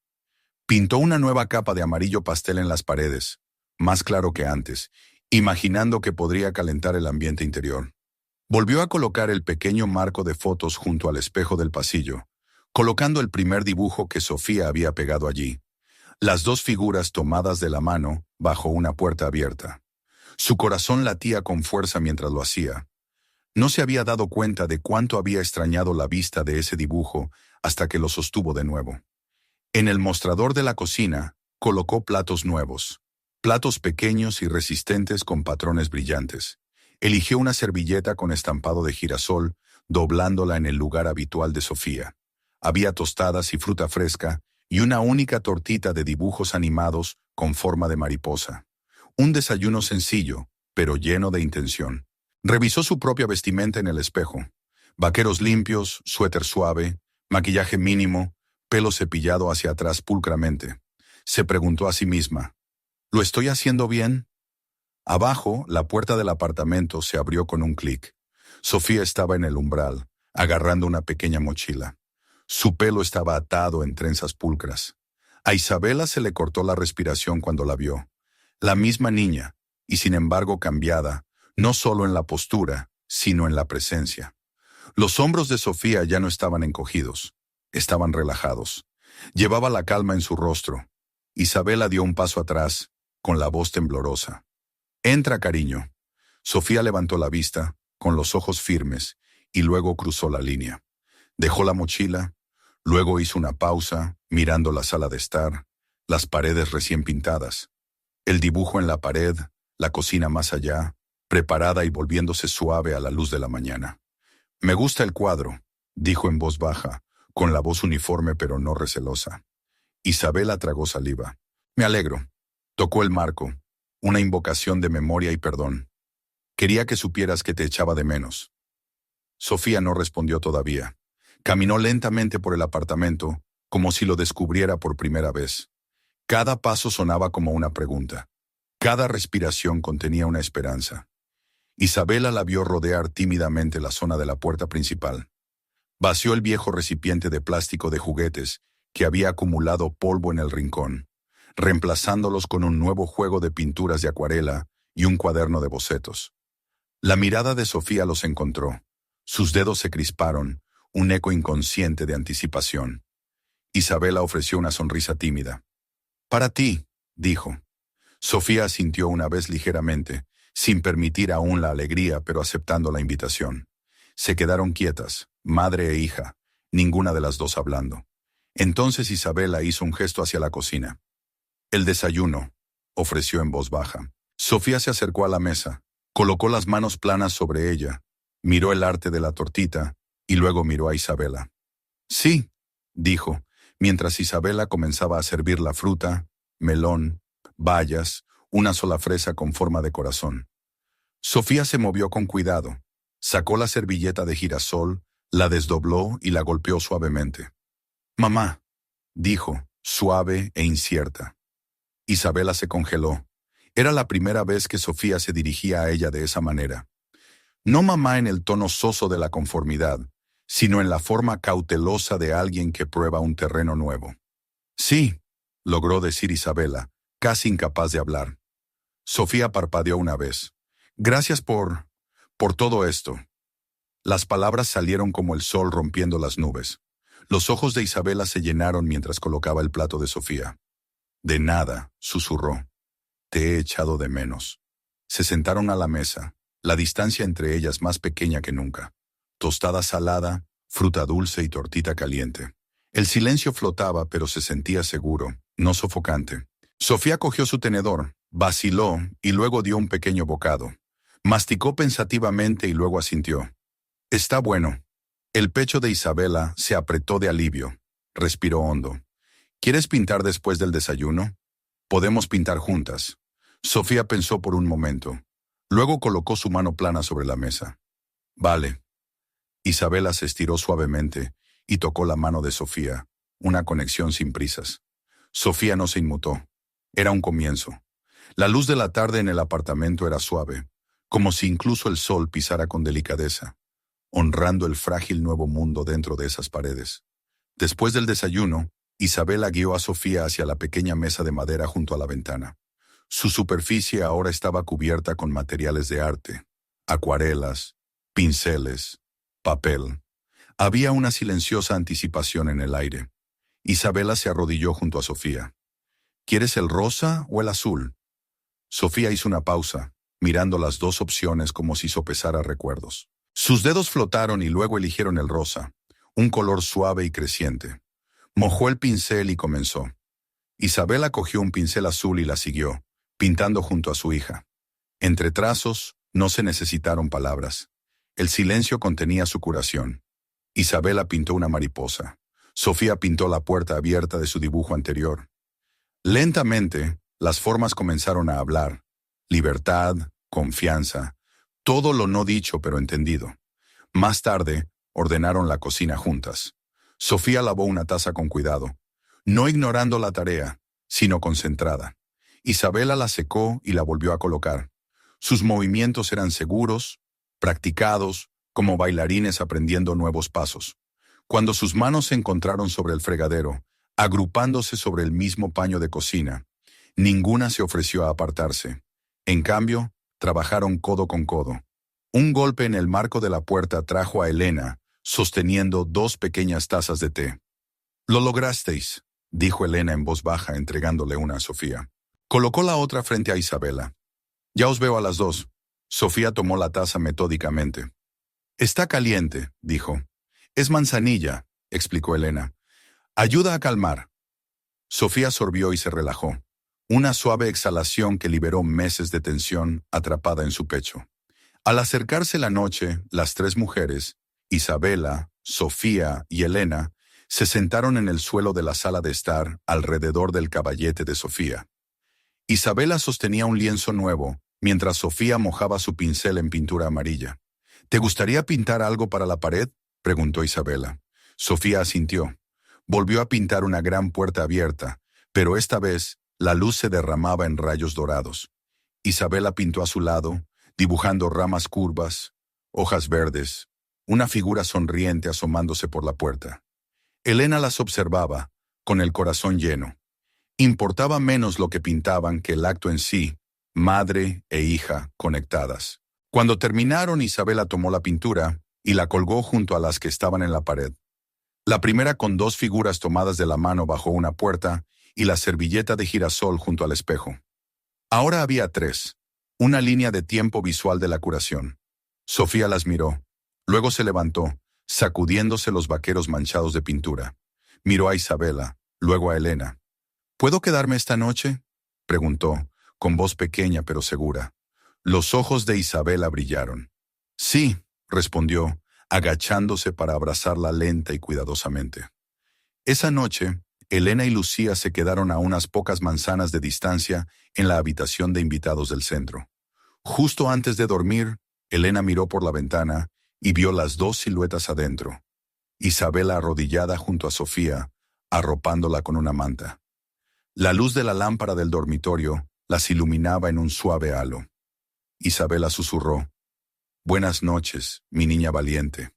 Pintó una nueva capa de amarillo pastel en las paredes, más claro que antes, imaginando que podría calentar el ambiente interior. Volvió a colocar el pequeño marco de fotos junto al espejo del pasillo, colocando el primer dibujo que Sofía había pegado allí. Las dos figuras tomadas de la mano bajo una puerta abierta. Su corazón latía con fuerza mientras lo hacía. No se había dado cuenta de cuánto había extrañado la vista de ese dibujo hasta que lo sostuvo de nuevo. En el mostrador de la cocina, colocó platos nuevos. Platos pequeños y resistentes con patrones brillantes. Eligió una servilleta con estampado de girasol, doblándola en el lugar habitual de Sofía. Había tostadas y fruta fresca y una única tortita de dibujos animados con forma de mariposa. Un desayuno sencillo, pero lleno de intención. Revisó su propia vestimenta en el espejo. Vaqueros limpios, suéter suave, maquillaje mínimo, pelo cepillado hacia atrás pulcramente. Se preguntó a sí misma, ¿lo estoy haciendo bien? Abajo, la puerta del apartamento se abrió con un clic. Sofía estaba en el umbral, agarrando una pequeña mochila. Su pelo estaba atado en trenzas pulcras. A Isabela se le cortó la respiración cuando la vio. La misma niña, y sin embargo cambiada, no solo en la postura, sino en la presencia. Los hombros de Sofía ya no estaban encogidos, estaban relajados. Llevaba la calma en su rostro. Isabela dio un paso atrás, con la voz temblorosa. «Entra, cariño». Sofía levantó la vista, con los ojos firmes, y luego cruzó la línea. Dejó la mochila, luego hizo una pausa, mirando la sala de estar, las paredes recién pintadas, el dibujo en la pared, la cocina más allá, preparada y volviéndose suave a la luz de la mañana. «Me gusta el cuadro», dijo en voz baja, con la voz uniforme pero no recelosa. Isabela tragó saliva. «Me alegro». Tocó el marco, una invocación de memoria y perdón. «Quería que supieras que te echaba de menos». Sofía no respondió todavía. Caminó lentamente por el apartamento, como si lo descubriera por primera vez. Cada paso sonaba como una pregunta. Cada respiración contenía una esperanza. Isabela la vio rodear tímidamente la zona de la puerta principal. Vació el viejo recipiente de plástico de juguetes que había acumulado polvo en el rincón, reemplazándolos con un nuevo juego de pinturas de acuarela y un cuaderno de bocetos. La mirada de Sofía los encontró. Sus dedos se crisparon, un eco inconsciente de anticipación. Isabela ofreció una sonrisa tímida. «Para ti», dijo. Sofía asintió una vez ligeramente, sin permitir aún la alegría, pero aceptando la invitación. Se quedaron quietas, madre e hija, ninguna de las dos hablando. Entonces Isabela hizo un gesto hacia la cocina. «El desayuno», ofreció en voz baja. Sofía se acercó a la mesa, colocó las manos planas sobre ella, miró el arte de la tortita y luego miró a Isabela. «Sí», dijo, mientras Isabela comenzaba a servir la fruta, melón, bayas, una sola fresa con forma de corazón. Sofía se movió con cuidado, sacó la servilleta de girasol, la desdobló y la golpeó suavemente. «Mamá», dijo, suave e incierta. Isabela se congeló. Era la primera vez que Sofía se dirigía a ella de esa manera. No mamá en el tono soso de la conformidad, sino en la forma cautelosa de alguien que prueba un terreno nuevo. «Sí», logró decir Isabela, casi incapaz de hablar. Sofía parpadeó una vez. «Gracias por todo esto». Las palabras salieron como el sol rompiendo las nubes. Los ojos de Isabela se llenaron mientras colocaba el plato de Sofía. «De nada», susurró. «Te he echado de menos». Se sentaron a la mesa, la distancia entre ellas más pequeña que nunca. Tostada salada, fruta dulce y tortita caliente. El silencio flotaba, pero se sentía seguro, no sofocante. Sofía cogió su tenedor, vaciló y luego dio un pequeño bocado. Masticó pensativamente y luego asintió. «Está bueno». El pecho de Isabela se apretó de alivio. Respiró hondo. «¿Quieres pintar después del desayuno? Podemos pintar juntas». Sofía pensó por un momento. Luego colocó su mano plana sobre la mesa. «Vale». Isabela se estiró suavemente y tocó la mano de Sofía, una conexión sin prisas. Sofía no se inmutó. Era un comienzo. La luz de la tarde en el apartamento era suave, como si incluso el sol pisara con delicadeza, honrando el frágil nuevo mundo dentro de esas paredes. Después del desayuno, Isabela guió a Sofía hacia la pequeña mesa de madera junto a la ventana. Su superficie ahora estaba cubierta con materiales de arte, acuarelas, pinceles, papel. Había una silenciosa anticipación en el aire. Isabela se arrodilló junto a Sofía. «¿Quieres el rosa o el azul?» Sofía hizo una pausa, mirando las dos opciones como si sopesara recuerdos. Sus dedos flotaron y luego eligieron el rosa, un color suave y creciente. Mojó el pincel y comenzó. Isabela cogió un pincel azul y la siguió, pintando junto a su hija. Entre trazos, no se necesitaron palabras. El silencio contenía su curación. Isabela pintó una mariposa. Sofía pintó la puerta abierta de su dibujo anterior. Lentamente, las formas comenzaron a hablar. Libertad, confianza, todo lo no dicho pero entendido. Más tarde, ordenaron la cocina juntas. Sofía lavó una taza con cuidado, no ignorando la tarea, sino concentrada. Isabela la secó y la volvió a colocar. Sus movimientos eran seguros, practicados, como bailarines aprendiendo nuevos pasos. Cuando sus manos se encontraron sobre el fregadero, agrupándose sobre el mismo paño de cocina, ninguna se ofreció a apartarse. En cambio, trabajaron codo con codo. Un golpe en el marco de la puerta trajo a Elena, sosteniendo 2 pequeñas tazas de té. «Lo lograsteis», dijo Elena en voz baja, entregándole una a Sofía. Colocó la otra frente a Isabela. «Ya os veo a las 2». Sofía tomó la taza metódicamente. «Está caliente», dijo. «Es manzanilla», explicó Elena. «Ayuda a calmar». Sofía sorbió y se relajó. Una suave exhalación que liberó meses de tensión atrapada en su pecho. Al acercarse la noche, las 3 mujeres, Isabela, Sofía y Elena, se sentaron en el suelo de la sala de estar alrededor del caballete de Sofía. Isabela sostenía un lienzo nuevo, mientras Sofía mojaba su pincel en pintura amarilla. «¿Te gustaría pintar algo para la pared?», preguntó Isabela. Sofía asintió. Volvió a pintar una gran puerta abierta, pero esta vez la luz se derramaba en rayos dorados. Isabela pintó a su lado, dibujando ramas curvas, hojas verdes, una figura sonriente asomándose por la puerta. Elena las observaba, con el corazón lleno. Importaba menos lo que pintaban que el acto en sí, madre e hija conectadas. Cuando terminaron, Isabela tomó la pintura y la colgó junto a las que estaban en la pared. La primera con dos figuras tomadas de la mano bajo una puerta y la servilleta de girasol junto al espejo. Ahora había tres, una línea de tiempo visual de la curación. Sofía las miró, luego se levantó, sacudiéndose los vaqueros manchados de pintura. Miró a Isabela, luego a Elena. ¿Puedo quedarme esta noche?, preguntó, con voz pequeña pero segura. Los ojos de Isabela brillaron. Sí, respondió, agachándose para abrazarla lenta y cuidadosamente. Esa noche, Elena y Lucía se quedaron a unas pocas manzanas de distancia en la habitación de invitados del centro. Justo antes de dormir, Elena miró por la ventana y vio las dos siluetas adentro. Isabela arrodillada junto a Sofía, arropándola con una manta. La luz de la lámpara del dormitorio las iluminaba en un suave halo. Isabela susurró: «Buenas noches, mi niña valiente».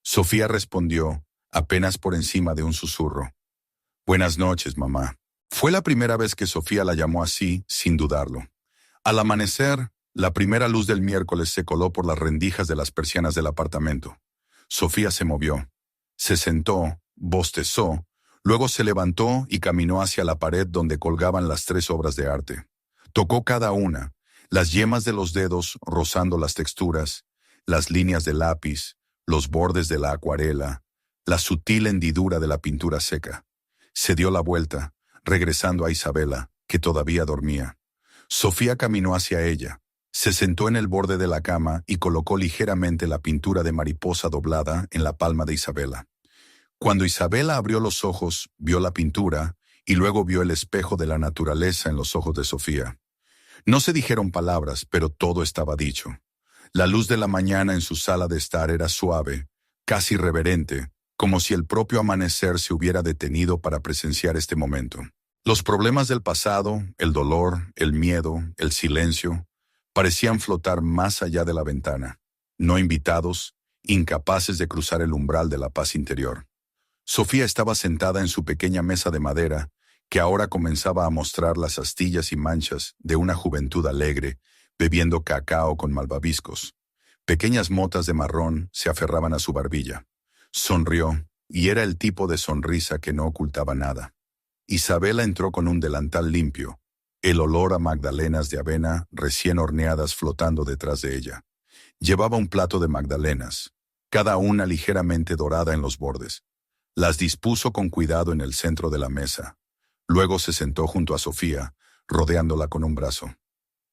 Sofía respondió, apenas por encima de un susurro: «Buenas noches, mamá». Fue la primera vez que Sofía la llamó así, sin dudarlo. Al amanecer, la primera luz del miércoles se coló por las rendijas de las persianas del apartamento. Sofía se movió. Se sentó, bostezó, luego se levantó y caminó hacia la pared donde colgaban las tres obras de arte. Tocó cada una, las yemas de los dedos rozando las texturas, las líneas del lápiz, los bordes de la acuarela, la sutil hendidura de la pintura seca. Se dio la vuelta, regresando a Isabela, que todavía dormía. Sofía caminó hacia ella, se sentó en el borde de la cama y colocó ligeramente la pintura de mariposa doblada en la palma de Isabela. Cuando Isabela abrió los ojos, vio la pintura y luego vio el espejo de la naturaleza en los ojos de Sofía. No se dijeron palabras, pero todo estaba dicho. La luz de la mañana en su sala de estar era suave, casi reverente, como si el propio amanecer se hubiera detenido para presenciar este momento. Los problemas del pasado, el dolor, el miedo, el silencio, parecían flotar más allá de la ventana, no invitados, incapaces de cruzar el umbral de la paz interior. Sofía estaba sentada en su pequeña mesa de madera, que ahora comenzaba a mostrar las astillas y manchas de una juventud alegre, bebiendo cacao con malvaviscos. Pequeñas motas de marrón se aferraban a su barbilla. Sonrió, y era el tipo de sonrisa que no ocultaba nada. Isabela entró con un delantal limpio, el olor a magdalenas de avena recién horneadas flotando detrás de ella. Llevaba un plato de magdalenas, cada una ligeramente dorada en los bordes. Las dispuso con cuidado en el centro de la mesa. Luego se sentó junto a Sofía, rodeándola con un brazo.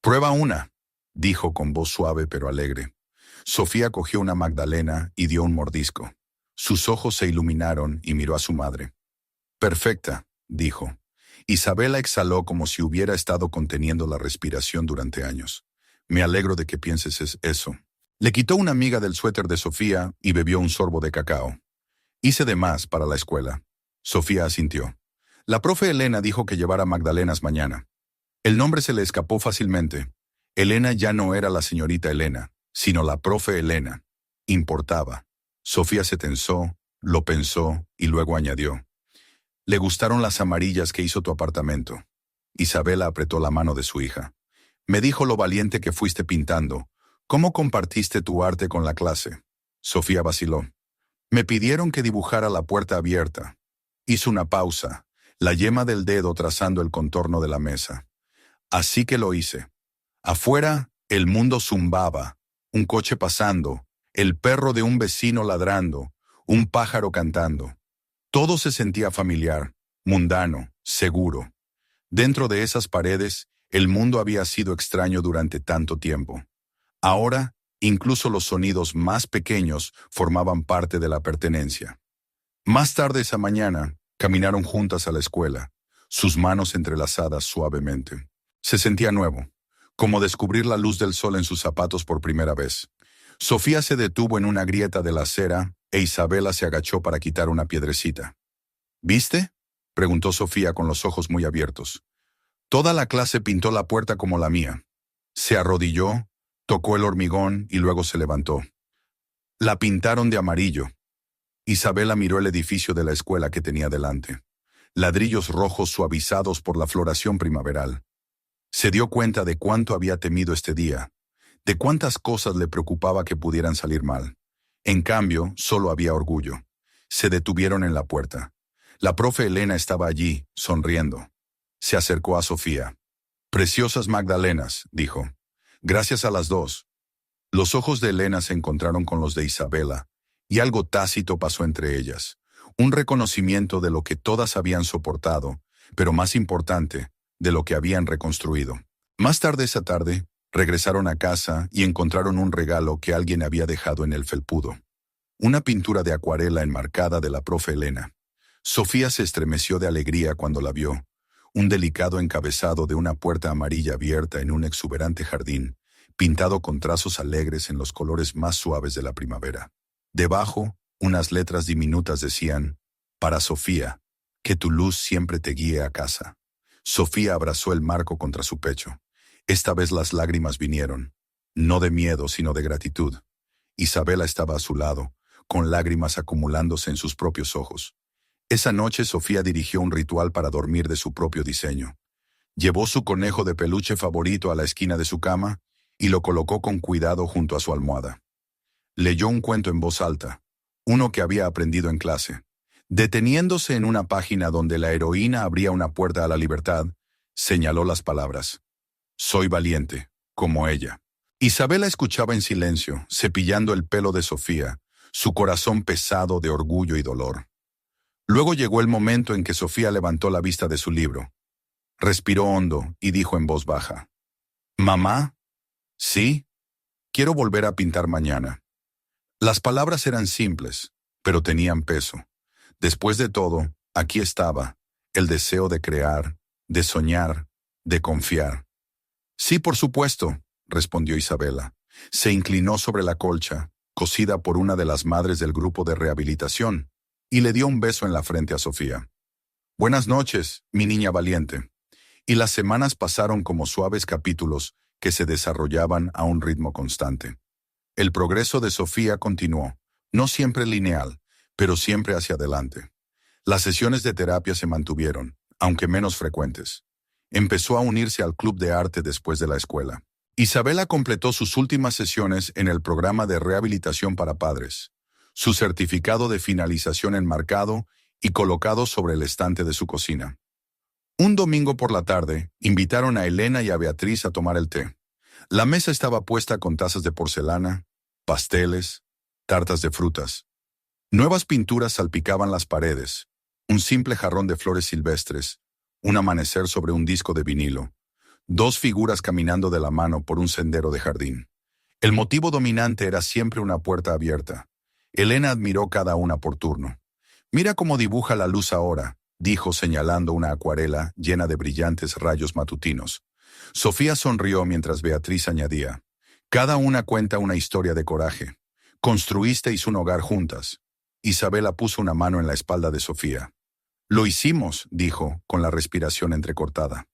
«Prueba una», dijo con voz suave pero alegre. Sofía cogió una magdalena y dio un mordisco. Sus ojos se iluminaron y miró a su madre. «Perfecta», dijo. Isabela exhaló como si hubiera estado conteniendo la respiración durante años. «Me alegro de que pienses eso». Le quitó una miga del suéter de Sofía y bebió un sorbo de cacao. «Hice de más para la escuela». Sofía asintió. La profe Elena dijo que llevara magdalenas mañana. El nombre se le escapó fácilmente. Elena ya no era la señorita Elena, sino la profe Elena. Importaba. Sofía se tensó, lo pensó y luego añadió: «Le gustaron las amarillas que hizo tu apartamento». Isabela apretó la mano de su hija. «Me dijo lo valiente que fuiste pintando. ¿Cómo compartiste tu arte con la clase?». Sofía vaciló. «Me pidieron que dibujara la puerta abierta». Hizo una pausa, la yema del dedo trazando el contorno de la mesa. «Así que lo hice». Afuera, el mundo zumbaba, un coche pasando, el perro de un vecino ladrando, un pájaro cantando. Todo se sentía familiar, mundano, seguro. Dentro de esas paredes, el mundo había sido extraño durante tanto tiempo. Ahora, incluso los sonidos más pequeños formaban parte de la pertenencia. Más tarde esa mañana, caminaron juntas a la escuela, sus manos entrelazadas suavemente. Se sentía nuevo, como descubrir la luz del sol en sus zapatos por primera vez. Sofía se detuvo en una grieta de la acera e Isabela se agachó para quitar una piedrecita. «¿Viste?», preguntó Sofía con los ojos muy abiertos. «Toda la clase pintó la puerta como la mía». Se arrodilló, Tocó el hormigón y luego se levantó. La pintaron de amarillo. Isabela miró el edificio de la escuela que tenía delante. Ladrillos rojos suavizados por la floración primaveral. Se dio cuenta de cuánto había temido este día, de cuántas cosas le preocupaba que pudieran salir mal. En cambio, solo había orgullo. Se detuvieron en la puerta. La profe Elena estaba allí, sonriendo. Se acercó a Sofía. «Preciosas Magdalenas», dijo. «Gracias a las dos». Los ojos de Elena se encontraron con los de Isabela, y algo tácito pasó entre ellas. Un reconocimiento de lo que todas habían soportado, pero más importante, de lo que habían reconstruido. Más tarde esa tarde, regresaron a casa y encontraron un regalo que alguien había dejado en el felpudo. Una pintura de acuarela enmarcada de la profe Elena. Sofía se estremeció de alegría cuando la vio. Un delicado encabezado de una puerta amarilla abierta en un exuberante jardín, pintado con trazos alegres en los colores más suaves de la primavera. Debajo, unas letras diminutas decían: «Para Sofía, que tu luz siempre te guíe a casa». Sofía abrazó el marco contra su pecho. Esta vez las lágrimas vinieron, no de miedo, sino de gratitud. Isabela estaba a su lado, con lágrimas acumulándose en sus propios ojos. Esa noche Sofía dirigió un ritual para dormir de su propio diseño. Llevó su conejo de peluche favorito a la esquina de su cama y lo colocó con cuidado junto a su almohada. Leyó un cuento en voz alta, uno que había aprendido en clase. Deteniéndose en una página donde la heroína abría una puerta a la libertad, señaló las palabras: «Soy valiente, como ella». Isabela escuchaba en silencio, cepillando el pelo de Sofía, su corazón pesado de orgullo y dolor. Luego llegó el momento en que Sofía levantó la vista de su libro. Respiró hondo y dijo en voz baja: «¿Mamá?» «Sí, quiero volver a pintar mañana». Las palabras eran simples, pero tenían peso. Después de todo, aquí estaba, el deseo de crear, de soñar, de confiar. «Sí, por supuesto», respondió Isabela. Se inclinó sobre la colcha, cosida por una de las madres del grupo de rehabilitación, y le dio un beso en la frente a Sofía. «Buenas noches, mi niña valiente». Y las semanas pasaron como suaves capítulos que se desarrollaban a un ritmo constante. El progreso de Sofía continuó, no siempre lineal, pero siempre hacia adelante. Las sesiones de terapia se mantuvieron, aunque menos frecuentes. Empezó a unirse al club de arte después de la escuela. Isabela completó sus últimas sesiones en el programa de rehabilitación para padres, su certificado de finalización enmarcado y colocado sobre el estante de su cocina. Un domingo por la tarde, invitaron a Elena y a Beatriz a tomar el té. La mesa estaba puesta con tazas de porcelana, pasteles, tartas de frutas. Nuevas pinturas salpicaban las paredes, un simple jarrón de flores silvestres, un amanecer sobre un disco de vinilo, dos figuras caminando de la mano por un sendero de jardín. El motivo dominante era siempre una puerta abierta. Elena admiró cada una por turno. «Mira cómo dibuja la luz ahora», dijo señalando una acuarela llena de brillantes rayos matutinos. Sofía sonrió mientras Beatriz añadía: «Cada una cuenta una historia de coraje. Construisteis un hogar juntas». Isabela puso una mano en la espalda de Sofía. «Lo hicimos», dijo, con la respiración entrecortada.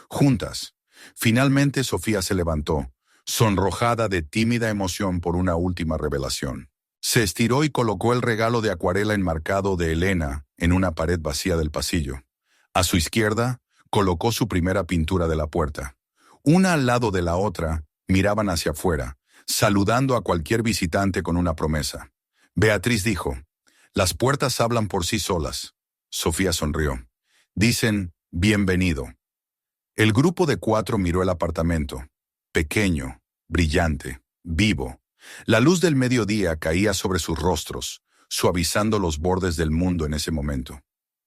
«Juntas». Finalmente Sofía se levantó, sonrojada de tímida emoción por una última revelación. Se estiró y colocó el regalo de acuarela enmarcado de Elena en una pared vacía del pasillo. A su izquierda, colocó su primera pintura de la puerta. Una al lado de la otra, miraban hacia afuera, saludando a cualquier visitante con una promesa. Beatriz dijo: «Las puertas hablan por sí solas». Sofía sonrió. «Dicen, bienvenido». El grupo de 4 miró el apartamento. Pequeño, brillante, vivo. La luz del mediodía caía sobre sus rostros, suavizando los bordes del mundo en ese momento.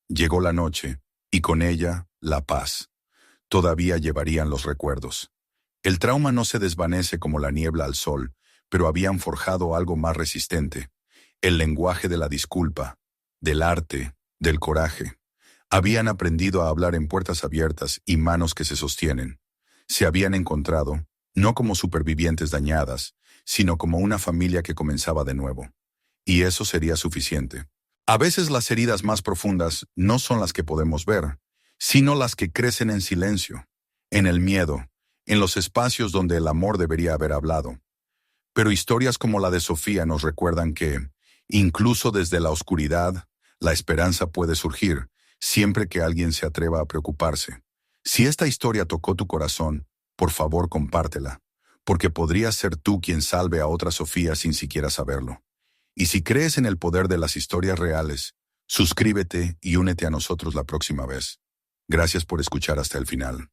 Llegó la noche, y con ella, la paz. Todavía llevarían los recuerdos. El trauma no se desvanece como la niebla al sol, pero habían forjado algo más resistente. El lenguaje de la disculpa, del arte, del coraje. Habían aprendido a hablar en puertas abiertas y manos que se sostienen. Se habían encontrado, no como supervivientes dañadas, sino como una familia que comenzaba de nuevo. Y eso sería suficiente. A veces las heridas más profundas no son las que podemos ver, sino las que crecen en silencio, en el miedo, en los espacios donde el amor debería haber hablado. Pero historias como la de Sofía nos recuerdan que, incluso desde la oscuridad, la esperanza puede surgir, siempre que alguien se atreva a preocuparse. Si esta historia tocó tu corazón, por favor compártela, porque podrías ser tú quien salve a otra Sofía sin siquiera saberlo. Y si crees en el poder de las historias reales, suscríbete y únete a nosotros la próxima vez. Gracias por escuchar hasta el final.